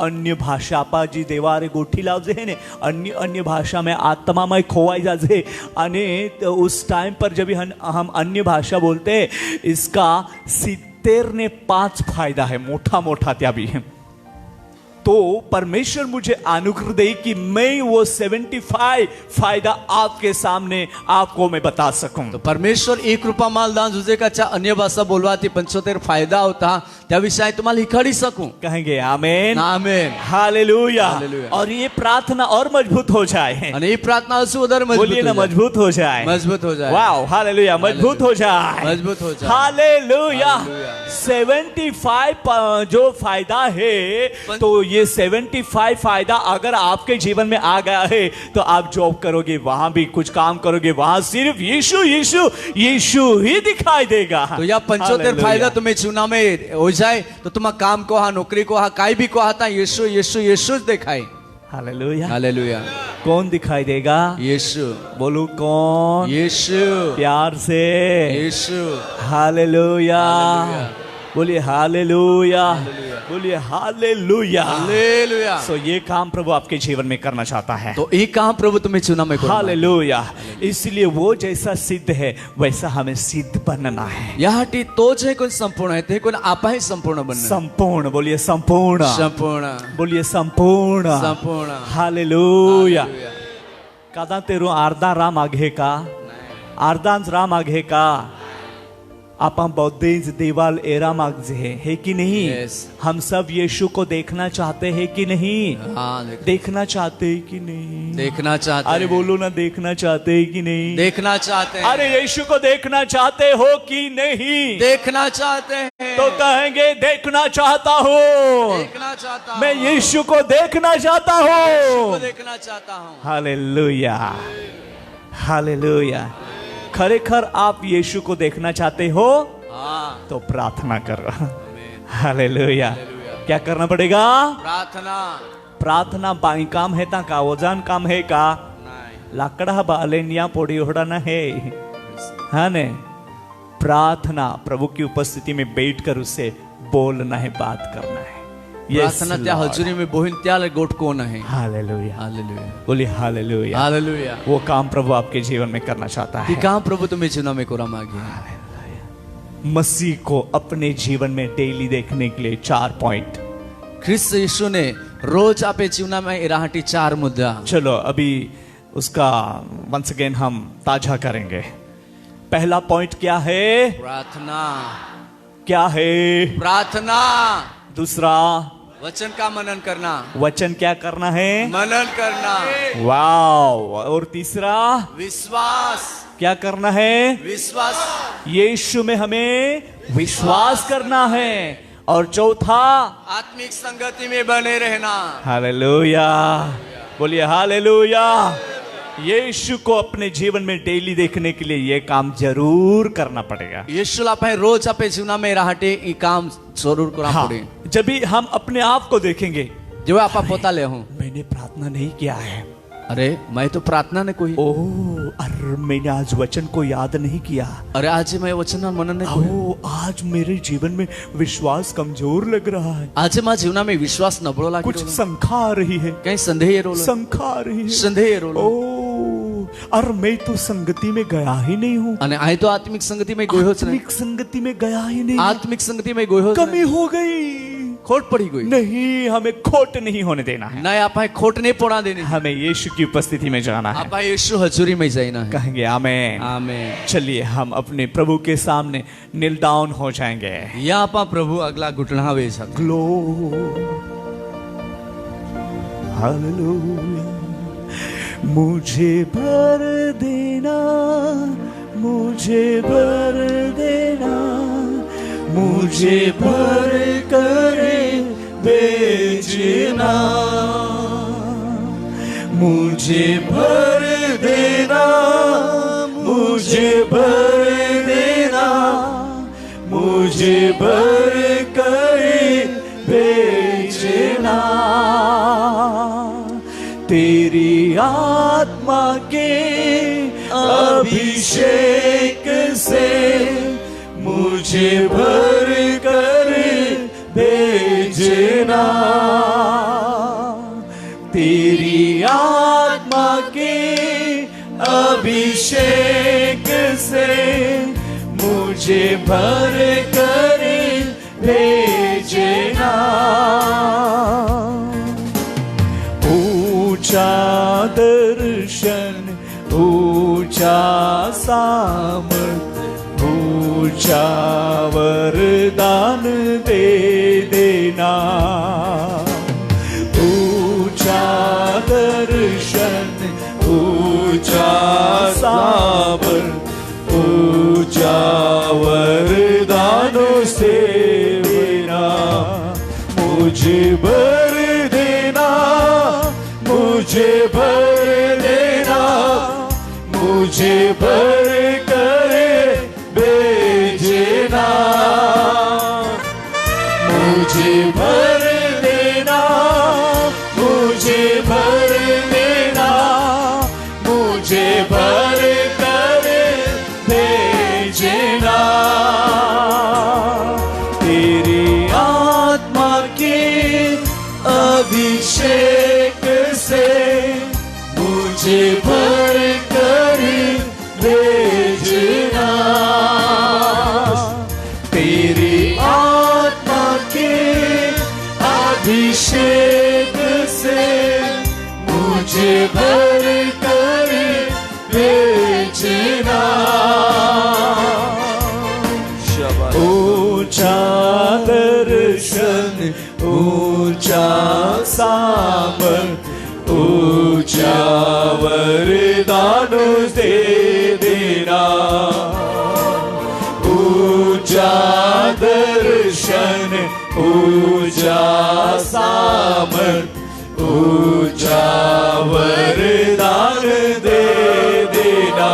अन्य भाषा आपाजी देवारे गोठी लावजे है ने अन्य भाषा में आत्मा में खोवाई जाजे अने उस टाइम पर जब हम अन्य भाषा बोलते हैं इसका 70 ने 5 फायदा है, मोटा मोटा त्या भी है। तो परमेश्वर मुझे अनुग्रह दे कि मैं वो 75 फायदा आपके सामने आपको मैं बता सकूं। तो परमेश्वर एक कृपा मालदान जुजे का चा अन्य भाषा बोलवा थी 75 फायदा होता त्या विषय तुम्हाला लिखाडी सकूं। कहेंगे आमीन। आमीन। हालेलुया। हालेलुया। और ये प्रार्थना और मजबूत हो जाए। आणि ये प्रार्थना असु उधर बोलिए ना मजबूत हो जाए। मजबूत हो जाए। Wow hallelujah. मजबूत हो जाए। मजबूत हो जाए। हालेलुया। हालेलुया। 75 जो फायदा है तो ये 75 फायदा अगर आपके जीवन में आ गया है तो आप जॉब करोगे, वहां भी कुछ काम करोगे, वहां सिर्फ यीशु यीशु यीशु ही दिखाई देगा। तो या 75 फायदा तुम्हें जीवना में हो जाए तो तुम्हारा काम को हा, नौकरी को हा, काय भी को आता यीशु यीशु यीशु दिखाई। हालेलुया। हालेलुया। कौन दिखाई देगा? यीशु। बोलो कौन? यीशु। प्यार से यीशु। हालेलुया। हालेलुया। बोलिए हालेलुया। बोलिए हालेलुया। हालेलुया। सो ये काम प्रभु आपके जीवन में करना चाहता है। तो ये काम प्रभु तुम्हें चुना में करो। हालेलुया। इसलिए वो जैसा सिद्ध है वैसा हमें सिद्ध बनना है। यासाठी तो जे कोण संपूर्ण आहे ते कोण आपण संपूर्ण बनणं। संपूर्ण। बोलिए संपूर्ण। संपूर्ण। बोलिए संपूर्ण। संपूर्ण। हालेलुया। कदा तेरू अर्धा राम आघे का? अर्धांच राम आघे का? आपण बौद्धेज देवाल एरा मागजे है कि नहीं? Yes. हम सब यीशु को देखना चाहते हैं कि नहीं? हाँ, देखना चाहते हैं कि नहीं? देखना चाहते अरे बोलो ना, देखना चाहते हैं कि नहीं? देखना चाहते हैं। अरे यीशु को देखना चाहते हो कि नहीं? देखना चाहते हैं। तो कहेंगे देखना चाहता हूँ, देखना चाहता मैं हूँ। यीशु को देखना चाहता को हूँ। देखना चाहता हूँ। हालेलुया। हालेलुया। खरेखर आप यीशु को देखना चाहते हो हाँ। तो प्रार्थना करो। हालेलुया। क्या करना पड़ेगा? प्रार्थना। प्रार्थना बाई काम है ता का वजन काम है का? नहीं। लाकड़ा बालेनिया पोड़ी होड़ा ना है, हाँ ने? प्रार्थना प्रभु की उपस्थिति में बैठकर उससे बोलना है, बात करना है। प्रार्थना त्या हजूरी में बोहिन त्याला गोट कोण आहे? हालेलुया। हालेलुया। बोलिए हालेलुया। हालेलुया। वो काम प्रभु आपके जीवन में करना चाहता ती है। काम प्रभु तुम्हें चुना में कोरा मागे। मसीह को अपने जीवन में डेली देखने के लिए 4 पॉइंट। ख्रिस्त यीशु ने रोज आपे जीवना में राहटी 4 मुद्दा। चलो अभी उसका वंस अगेन हम ताजा करेंगे। पहला पॉइंट क्या है? प्रार्थना। क्या है? प्रार्थना। दूसरा, वचन का मनन करना। वचन क्या करना है? मनन करना। वाव। और तीसरा, विश्वास। क्या करना है? विश्वास। यीशु में हमें विश्वास करना है। और चौथा, आत्मिक संगति में बने रहना। हालेलुया, बोलिए हालेलुया। यीशु को अपने जीवन में डेली देखने के लिए ये काम जरूर करना पड़ेगा। येशूला आपण रोज आपल्या जीवनामध्ये राहते ई काम जरूर करा हाँ, पड़े। जब भी हम अपने आप को देखेंगे, जेव्हा आपण पोताले हो, मैंने प्रार्थना नहीं किया है, अरे मैं तो प्रार्थना नहीं कोई, ओह अरे मैंने आज वचन को याद नहीं किया, अरे आज मैं वचन मनन नहीं कोई, ओह आज मेरे जीवन में विश्वास कमजोर लग रहा है, आज माझ्या जीवनामध्ये विश्वास नबळो लागतो, कुछ शंका आ रही है, काही संदेह येरो, शंका आ रही है, संदेह येरो, ओह और मैं तो संगति में गया ही नहीं हूँ, आणि आहे तो आत्मिक संगति में गोयोच नाही, आत्मिक संगति में गया ही नहीं, आत्मिक संगति में गोयोच कमी हो गई, खोट पड़ी गई, नहीं हमें खोट नहीं होने देना है, नाही आपण खोट नहीं पडा देनी, हमें यीशु की उपस्थिति में जाना है, आपण येशू हजूरी में जाना है, कहेंगे आमेन आमेन। चलिए हम अपने प्रभु के सामने नील डाउन हो जाएंगे। या आपण प्रभु अगला घुटना वे सकते, ग्लो हालेलुया, मुझे भर देना, मुझे भर देना, मुझे भर कर भेजना, मुझे भर देना, मुझे भर देना, मुझे भर कर भेजना, तेरी आत्मा के अभिषेक से मुझे भर कर भेजना, तेरी आत्मा के अभिषेक से मुझे भर कर भेजना, ऊंचा दर्शन, ऊंचा सामर्थ, ऊंचा वरदान दे देना, ऊंचा दर्शन, ऊंचा सामर्थ, ऊंचा वरदानों से देना, मुझे भर देना, मुझे भर देना, मुझे भर कर भेजना, मुझे भर देना, मुझे भर देना, मुझे भर कर भेजना, तेरी आत्मा के अभिषेक से मुझे भर कर भेजना, तेरी आत्मा के अभिषेक से मुझे भर कर भेजना, ऊंचा दर्शन, ऊंचा सामर्थ, ऊंचा वरदानों दे देना, ऊंचा दर्शन, ऊंचा सामर्थ, ऊंचा वरदान दे देना,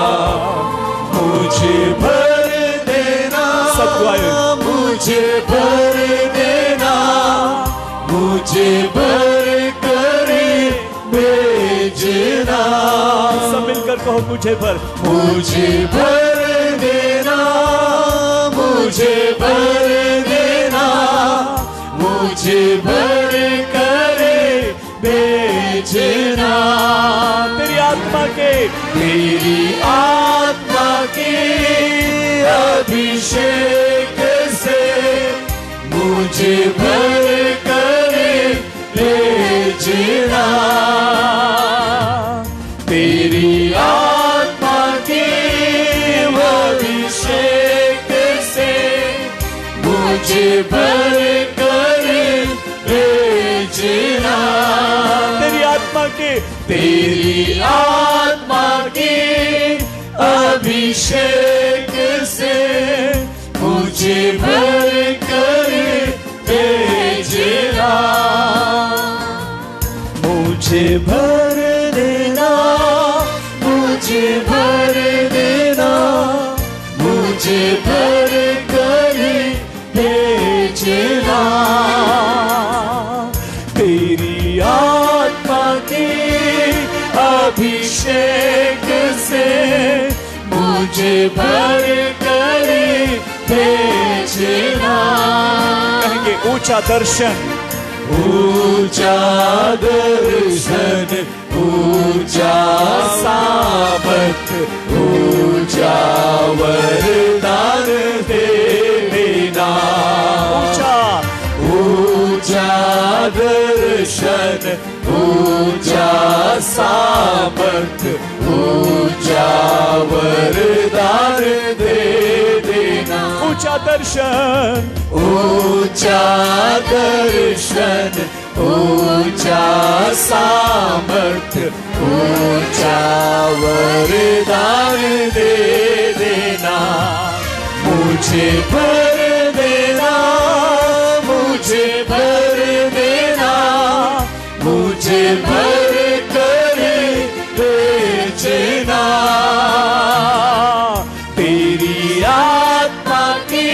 मुझे भर देना, मुझे भर देना, मुझे भर कर भेजना, सब मिलकर कहो मुझे भर, मुझे भर देना, मुझे भर देना, मुझे भर कर भेजना, तेरी आत्मा के, तेरी आत्मा के अभिषेक से मुझे भर कर भेजना, तेरी के तेरी आत्मा के अभिषेक से मुझे भर कर भेजना, मुझे भर देना, मुझे भर देना, मुझे भर कर भेजना। तेरी आत्मा के अभिषेक से मुझे भर कर भेजना। कहेंगे ऊंचा दर्शन, ऊंचा दर्शन, ऊंचा सामर्थ, ऊंचा वरदान दे देना। ऊंचा दर्शन, ऊंचा सामर्थ, ऊंचा वरदान दे देना। ऊंचा दर्शन, ऊंचा दर्शन, ऊंचा सामर्थ, ऊंचा वरदान दे देना। मुझे भर देना, मुझे भर देना, मुझे भर कर भेजना। तेरी आत्मा की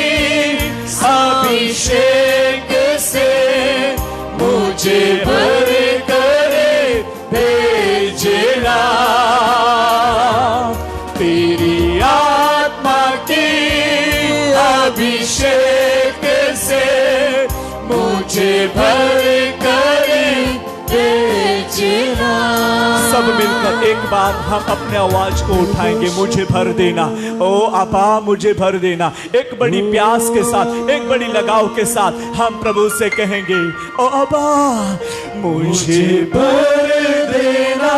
अभिषेक से मुझे भर कर भेजना। तेरी आत्मा की अभिषेक से मुझे भर कर भेजना। सब मिलकर एक बार हम अपने आवाज को उठाएंगे, मुझे भर देना, ओ आपा मुझे भर देना। एक बड़ी प्यास के साथ, एक बड़ी लगाव के साथ हम प्रभु से कहेंगे, ओ आपा मुझे भर देना,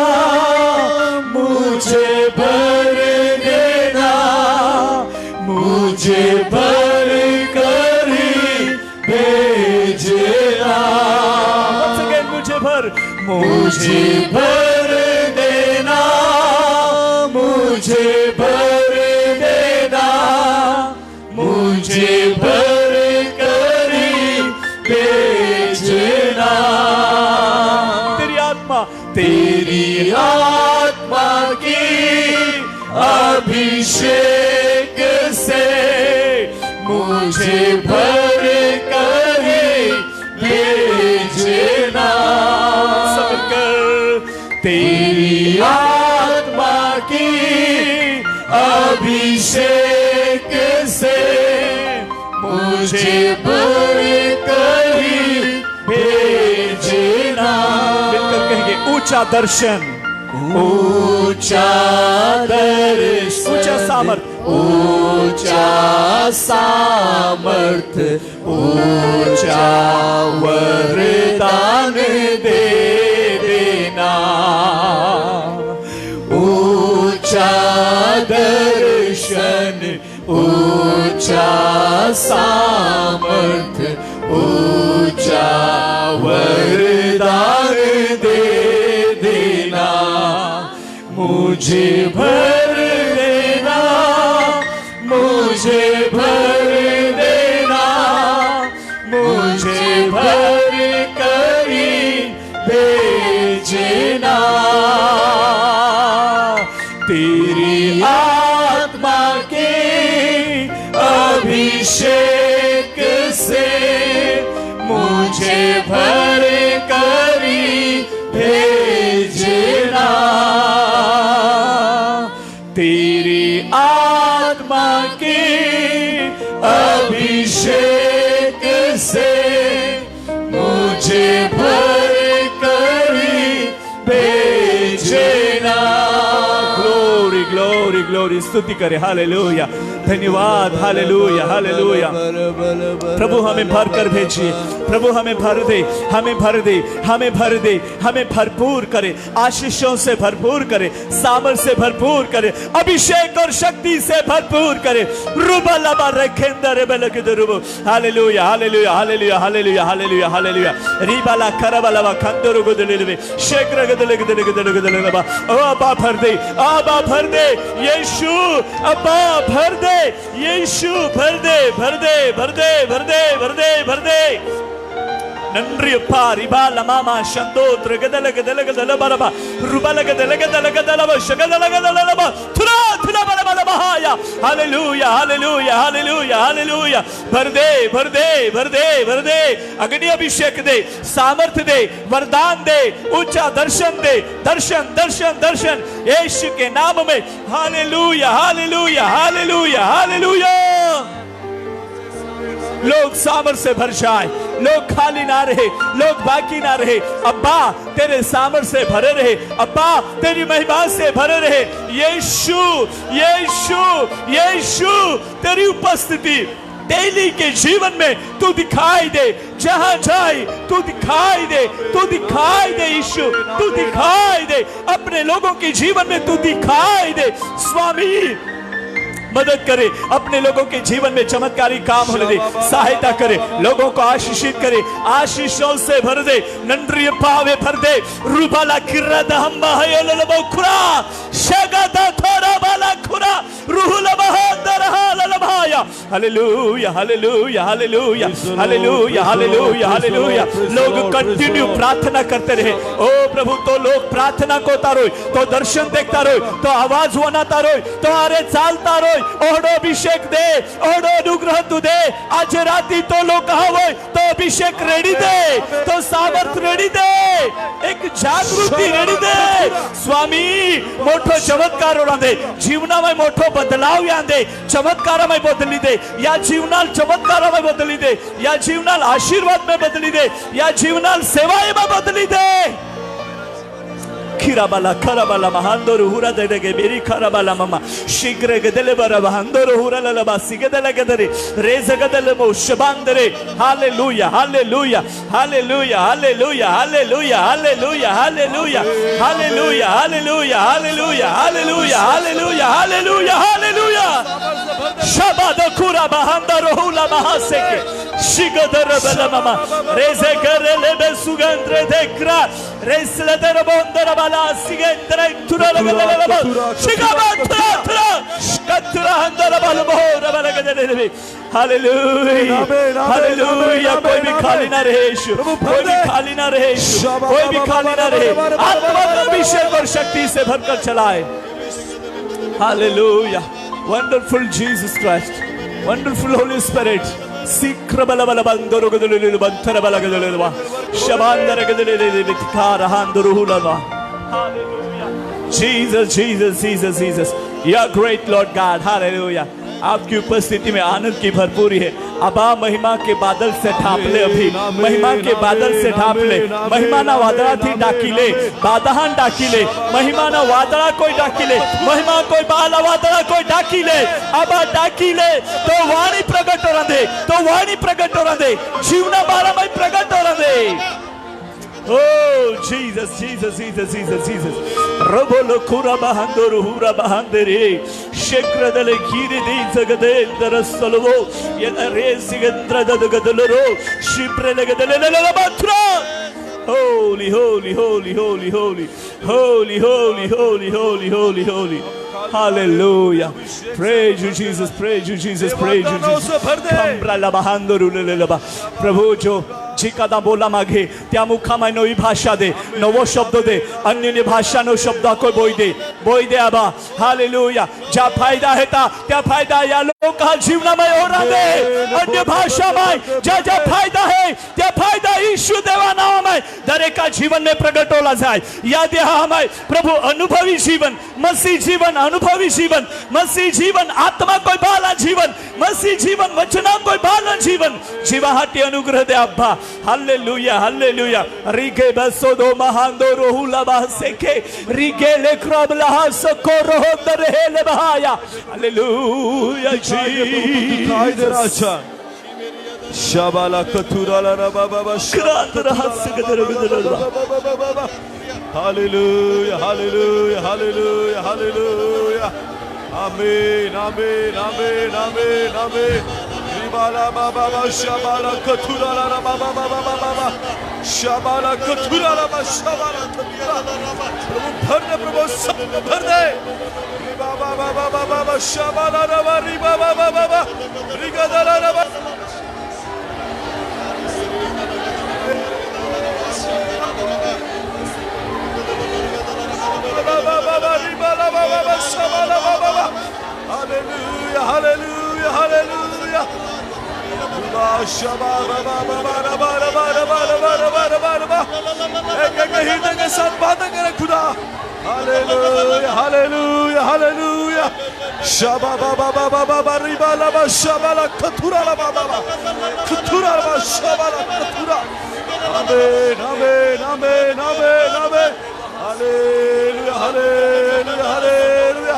मुझे भर देना, मुझे भर कर भेजना। मुझे भर, मुझे भर देना, मुझे भर देना, मुझे भर कर भेजना। तेरी आत्मा, तेरी आत्मा की अभिषेक से मुझे भर कर भेजना। तेरी आत्मा की अभिषेक से मुझे भर कर भेजना। मिलकर कहेंगे ऊंचा दर्शन, ऊंचा दर्शन, ऊंचा सामर्थ, ऊंचा सामर्थ, ऊंचा वरदान दे देना। ऊंचा दर्शन, ऊंचा सामर्थ, ऊंचा वरदान दे देना। मुझे भर देना, मुझे भर देना, मुझे भर कर भेजना। तेरी आत्मा के अभिषेक से मुझे भर कर भेजना। तेरी आत्मा के अभिषेक से मुझे भर कर भेजना। और स्तुति करे। हालेलुया, धन्यवाद। Hallelujah, hallelujah. प्रभु हमें भर कर भेजिए, प्रभु हमें भर दे, हमें भर दे, हमें भर दे, हमें भरपूर करे, आशीषों से भरपूर करे, सामर्थ से भरपूर करे, अभिषेक और शक्ति से भरपूर करे। Hallelujah, hallelujah, hallelujah, hallelujah, hallelujah, hallelujah. रीबाला करबाला खंदरो गदलेले शेकर गदले गदले गदले गदले बा। ओ अब्बा भर दे, अब्बा भर दे, यीशु अब्बा भर दे, यीशु भर दे, भर दे, भर दे, भर दे, भर दे, भर दे। नंद्रियप्पा रिबाला मामा शंदोत्र गदले गदले गदले बरबा रुबाला गदले गदले गदले शगदले गदले बा थुरा थुरा बला बला बहाया। Hallelujah, hallelujah, hallelujah, hallelujah. भर दे, भर दे, भर दे, भर दे। अग्नि अभिषेक दे, सामर्थ दे, वरदान दे, ऊंचा दर्शन दे, दर्शन दर्शन दर्शन यीशु के नाम में। Hallelujah, hallelujah, hallelujah, hallelujah. लोग सामर्थ से भर जाए, लोग खाली ना रहे, लोग बाकी ना रहे। अब्बा तेरे सामर्थ से भरे रहे, अब्बा तेरी महिमा से भरे रहे। यीशु, यीशु, यीशु तेरी उपस्थिति डेली के जीवन में तू दिखाई दे, जहां जाए तू दिखाई दे, तू दिखाई दे। यीशु तू दिखाई दे, अपने लोगों के जीवन में तू दिखाई दे। स्वामी मदद करे, अपने लोगों के जीवन में चमत्कारी काम होने दे, सहायता करे, लोगों को आशीषित करे, आशीषों से भर दे। नंद्रिय पावे भर दे, रूबाला किरदा हम्मा हयललबो खुरा शगदा थोड़ा बाला खुरा रूहुल बहादर हाललभाया। Hallelujah, hallelujah, hallelujah, hallelujah, hallelujah, hallelujah. लोग कंटिन्यू प्रार्थना करते रहे। ओ प्रभु, तो लोग प्रार्थना को तारो, तो दर्शन देखता रहो, तो आवाज वनाता रहो, तो आरे चालता रहो। ओढ़ो अभिषेक दे, ओढ़ो अनुग्रह तू दे। आज राती तो लोग कहा वो तो अभिषेक रेडी दे, तो सामर्थ रेडी दे, एक जागृति रेडी दे। स्वामी मोठो चमत्कार होना दे, जीवना में मोठो बदलाव या दे, चमत्कार में बदली दे, या जीवनाल चमत्कार में बदली दे, या जीवनाल आशीर्वाद में बदली दे, या जीवनाल सेवाएं में बदली दे। खिराबाला खराबाला महांदोर हुरा देगे मेरी खराबाला ममा शीघ्र गदले बरा महांदोर हुरा ललबा सिगदले गदरे रेज गदले मो शबांदरे। Hallelujah, hallelujah, hallelujah, hallelujah, hallelujah, hallelujah, hallelujah, hallelujah, hallelujah, hallelujah, hallelujah, hallelujah, hallelujah, hallelujah. शबाद खुरा महांदोर हुला महासेके शिगदर बला ममा रेजे करले बे सुगंध्र देखरा रेसले दर बोंदर बाला सिगंद्र तुरा लगला शिगाबा तुरा तुरा कतरा अंदर बाल मोर बाला गदले। Hallelujah, hallelujah. कोई भी खाली ना रहे यीशु, कोई भी खाली ना रहे यीशु, कोई भी खाली ना रहे। आत्मा का अभिषेक और शक्ति से भरकर चलाए। Hallelujah. Wonderful Jesus Christ, wonderful holy spirit. शीघ्र बल बल बंदरो गदले बंथर बल गदले वा शबांदर गदले बितकार हांदरो हुलवा। Hallelujah. Jesus, Jesus, Jesus, Jesus, you are great lord God. Hallelujah. आपकी उपस्थिति में आनंद की भरपूरी है। अबा महिमा के बादल से ढांप ले, अभी महिमा के बादल से ढांप ले। महिमा ना वादळा थी डाकी ले, बादहान डाकी ले, महिमा ना वादळा कोई डाकी ले, महिमा कोई बाला वादळा कोई डाकी ले। अबा डाकी ले तो वाणी प्रगट हो दे, तो वाणी प्रगट हो दे, जीवना बारा में प्रगट हो दे। Oh Jesus, Jesus, Jesus, Jesus, Jesus. Robolo kura bahandoro hura bahandere. Shekradale kiri di zagade darasalovo. Yena resigandra dagadaloro. Shiprele gadalele batra. Holy, holy, holy, holy, holy, holy, holy, holy, holy, holy, holy. Hallelujah. Praise you Jesus, praise you Jesus, praise you Jesus. Kambra la bahandoro leleba. Prabhu jo जिकादा बोला मागे त्या मुखामाय नवी भाषा दे, नवो शब्द दे, अन्य भाषा no शब्द को बोई दे आबा। हालेलुया। ज्या फायदा है त्या फायदा या लोका जीवनामय हो रहा दे। अन्य भाषा में ज्या ज्या फायदा है त्या फायदा यीशु देवा नाम में दरेका जीवन में प्रगट होला जाए। याद है हमें प्रभु अनुभवी जीवन, मसीह जीवन, अनुभवी जीवन, मसीह जीवन, आत्मा कोई बाला जीवन, मसीह जीवन, वचना कोई बाला जीवन जीवा हाटी अनुग्रह दे अब्बा। हालेलुया हालेलुया रिगे बसो दो महांदो रोहुला बासेके रिगे ले क्रबला सको रोह दरहेले बहाया हालेलुया जीसस शाबाला कथुरा ला रा बाबा बा क्रात रहा सगदर गदर हालेलुया हालेलुया हालेलुया हालेलुया आमीन आमीन आमीन आमीन आमीन रिबाला बाबा बा शाबाला कथुरा ला रा बाबा बाबा बाबा शाबाला कथुरा ला बा शाबाला कथुरा प्रभु भर दे प्रभु सब भर दे बाबा बाबा बाबा शाबाला रा बा रिबा बाबा बाबा रिगा दा रा बा Hallelujah, hallelujah, hallelujah. एक के साथ बातें करें खुदा हालेलुया हालेलुया हालेलुया शाबा बाबा बाबा बाबा रिबा ला शाबा ला कथुरा ला बाबा कथुरा ला शाबा ला कथुरा आमीन आमीन आमीन आमीन आमीन हालेलुया हालेलुया हालेलुया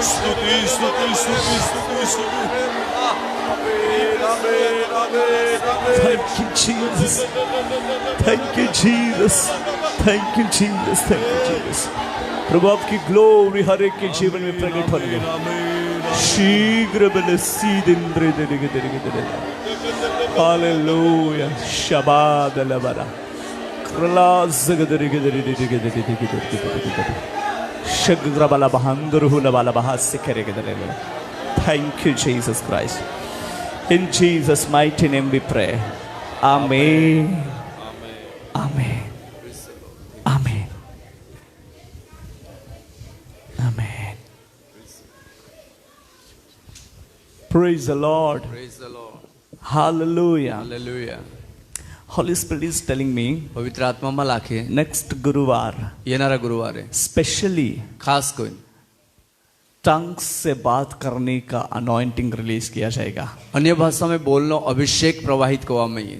स्तुति स्तुति स्तुति स्तुति स्तुति आमीन आमीन आमीन आमीन Thank you Jesus Thank you Jesus Thank you Jesus Thank you Jesus प्रभु आपकी ग्लोरी हर एक के जीवन में प्रकट हो रही है शीघ्र बने सीदिंद्रे देगे देगे देगे हालेलुया शबाद लबरा क्रलास देगे देगे देगे देगे देगे शग्रबला बहांदरहु लबला बहास करेगे देगे Thank you Jesus Christ In Jesus mighty name we pray Amen Amen Amen Amen Praise the Lord Praise the Lord Hallelujah Hallelujah Holy Spirit is telling me पवित्र आत्मा मलाखे next गुरुवार येणारा गुरुवार है स्पेशली खास कोई टंग्स से बात करने का अनॉइंटिंग रिलीज किया जाएगा अन्य भाषा में बोलना अभिषेक प्रवाहित कोवा में है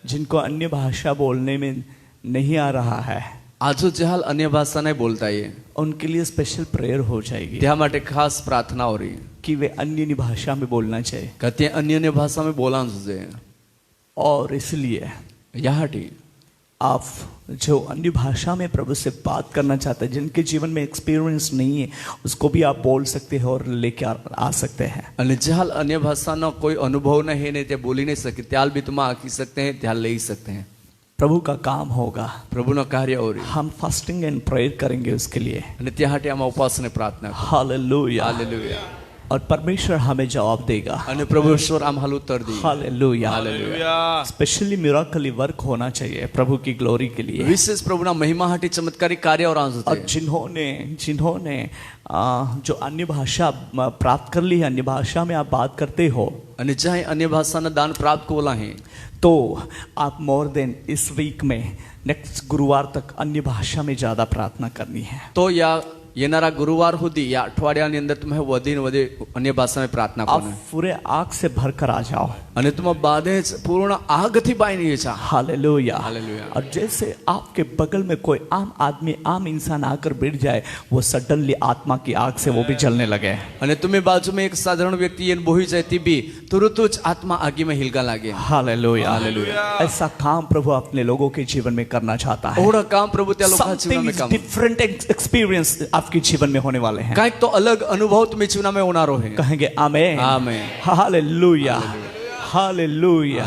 जिनको अन्य भाषा बोलने में नहीं आ रहा है आजो जहाल अन्य भाषा नहीं बोलता है उनके लिए स्पेशल प्रेयर हो जाएगी त्या माटे खास प्रार्थना हो रही है कि वे अन्य भाषा में बोलना चाहिए कहते हैं अन्य भाषा में बोला सुझे और इसलिए यहाँ टी आप जो अन्य भाषा में प्रभु से बात करना चाहते हैं जिनके जीवन में एक्सपीरियंस नहीं है उसको भी आप बोल सकते हैं और लेके आ सकते हैं अन्य जहाल अन्य भाषा ना कोई अनुभव नहीं है त्या बोली नहीं सकते त्याल भी तुम आकी सकते हैं त्याल ले ही सकते हैं प्रभु का काम होगा प्रभु ना कार्य हो रही हम फास्टिंग एंड प्रेयर करेंगे उसके लिए अन्य त्या हम उपासना प्रार्थना हालेलुया हालेलुया और परमेश्वर हमें जवाब देगा अन्य प्रभु ईश्वर हम हाल उत्तर दी हालेलुया हालेलुया स्पेशली मिराकली वर्क होना चाहिए प्रभु की ग्लोरी के लिए विशेष प्रभु ना महिमा हटी चमत्कारी कार्य और और जिन्होंने जो अन्य भाषा प्राप्त कर ली है अन्य भाषा में आप बात करते हो अन्य चाहे अन्य भाषा ना दान प्राप्त को बोला है तो आप मोर देन इस वीक में नेक्स्ट गुरुवार तक अन्य भाषा में ज्यादा प्रार्थना करनी है तो या येणारा गुरुवार होती या अठवाडियाની અંદર तुम्हें વધીને વધે अन्य भाषा में प्रार्थना आप करना पूरे आग से भरकर आ जाओ અને तुम बाधे पूर्ण आग थी बाईनी है हालेलुया हालेलुया और जैसे आपके बगल में कोई आम आदमी आम इंसान आकर बैठ जाए वो सडनली आत्मा की आग से वो भी जलने लगे અને तुम्हें बाजू में एक साधारण व्यक्ति येन बोही जाए ती भी तुरंत आत्मा आगी में हिलका लागे हालेलुया हालेलुया ऐसा काम प्रभु अपने लोगों के जीवन में करना चाहता है ओड़ा काम प्रभु त्या लोकांच्या जीवन में काम डिफरेंट एक्सपीरियंस आपके जीवन में होने वाले हैं कांईक तो अलग अनुभव तुम्हें जीवन में होना है कहेंगे amen amen hallelujah hallelujah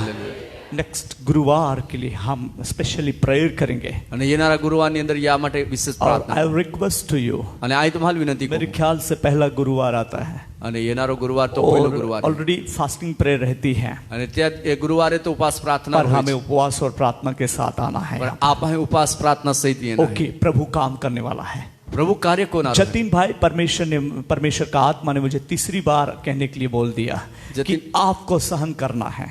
next गुरुवार के लिए हम स्पेशली प्रेयर करेंगे અને येणारा गुरुवाરની અંદર યા માટે વિશેષ और प्रार्थना आई रिक्वेस्ट टू यू અને આ તમારી વિનંતી मेरे करू ख्याल से पहला गुरुवार आता है અને येणारो गुरुवार तो पहिलो गुरुवार ऑलरेडी फास्टिंग प्रेयर रहती है અને त्या એ गुरुवारे तो उपास प्रार्थना पर हमें उपवास और प्रार्थना के साथ आना है पर आप है उपास प्रार्थना सहित येना ओके प्रभु काम करने वाला है प्रभु कार्य को ना जतिन भाई परमेश्वर का आत्मा ने मुझे तीसरी बार कहने के लिए बोल दिया कि आपको सहन करना है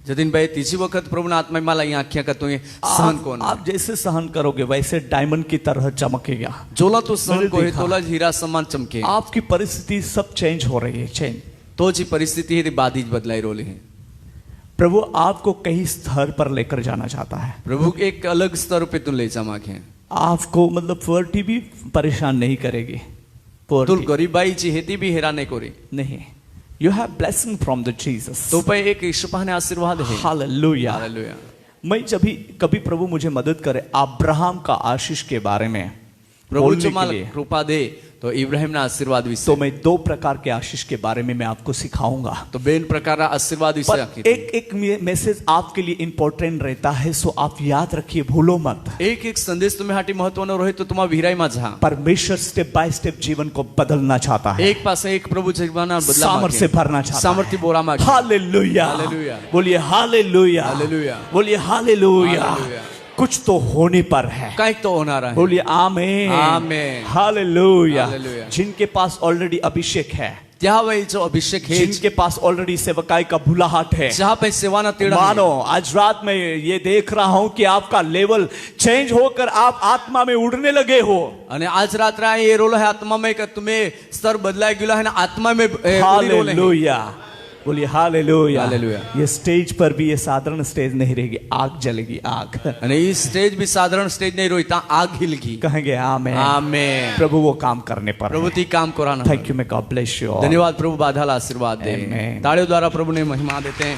जतिन भाई तीसरी वक्त प्रभु ने आत्मा माला यहाँ आख्या का तुम्हें सहन को आप जैसे सहन करोगे वैसे डायमंड की तरह चमकेगा जोला तो सहन को है तोला हीरा समान चमके आपकी परिस्थिति सब चेंज हो रही है चेंज तो जी परिस्थिती ही ती बाधी बदलाई रोली है। प्रभु आपको कई स्तर पर लेकर जाना चाहता है। प्रभु एक अलग स्तर पे तुम ले जा मागे आपको मतलब पोवर्टी भी परेशान नहीं करेगी। तुल poverty गरीबाई जी हेती भी हेरा नहीं कोरी नहीं। You have blessing from the Jesus. तो पे एक ईश्वर ने आशीर्वाद है। हालेलुया। हालेलुया। मैं जब भी कभी प्रभु मुझे मदद करे अब्राहम का आशीष के बारे में प्रभु बोलने जो के माल लिए, कृपा दे तो इब्राहिम ना आशीर्वाद विषय तो मैं 2 प्रकार के आशीष के बारे में मैं आपको सिखाऊंगा। तो बेन प्रकार आशीर्वाद विषय पर एक मैसेज आपके लिए इंपॉर्टेंट रहता है, सो आप याद रखिए, भूलो मत। एक एक संदेश तुम्हें हाटी महत्वपूर्ण रहे तो तुम्हारा विराई माझा परमेश्वर स्टेप बाय स्टेप जीवन को बदलना चाहता है। एक पास एक प्रभु जीवना बदला सामर्थ्य से भरना चाहता है। सामर्थ्य बोरा मांगे। हालेलुया। हालेलुया। बोलिए हालेलुया। हालेलुया। बोलिए हालेलुया। हालेलुया। कुछ तो होने पर है। कहीं तो होना रहा है। बोलिए आमीन। आमीन। हालेलुया। हालेलुया। जिनके पास ऑलरेडी अभिषेक है, त्या वही जो अभिषेक है, जिनके पास ऑलरेडी सेवकाई का बुलाहट है, जहाँ पे सेवा ना तेड़ा मानो आज रात में ये देख रहा हूं कि आपका लेवल चेंज होकर आप आत्मा में उड़ने लगे हो। अने आज रात रहा ये रोल है आत्मा में का तुम्हें स्तर बदलाया गिला है ना आत्मा में रोल है। हालेलुया। बोलिए हालेलुया। हालेलुया। ये स्टेज पर भी ये साधारण स्टेज नहीं रहेगी, आग जलेगी, आग। अने ये स्टेज भी साधारण स्टेज नहीं रोई ता आग हिलगी। कहेंगे आमीन। आमीन। प्रभु वो काम करने पर प्रभु ती काम कराना। Thank you. मैं गॉड ब्लेस यू। धन्यवाद प्रभु बाधाला आशीर्वाद दे। Amen. ताड़ियों द्वारा प्रभु ने महिमा देते हैं।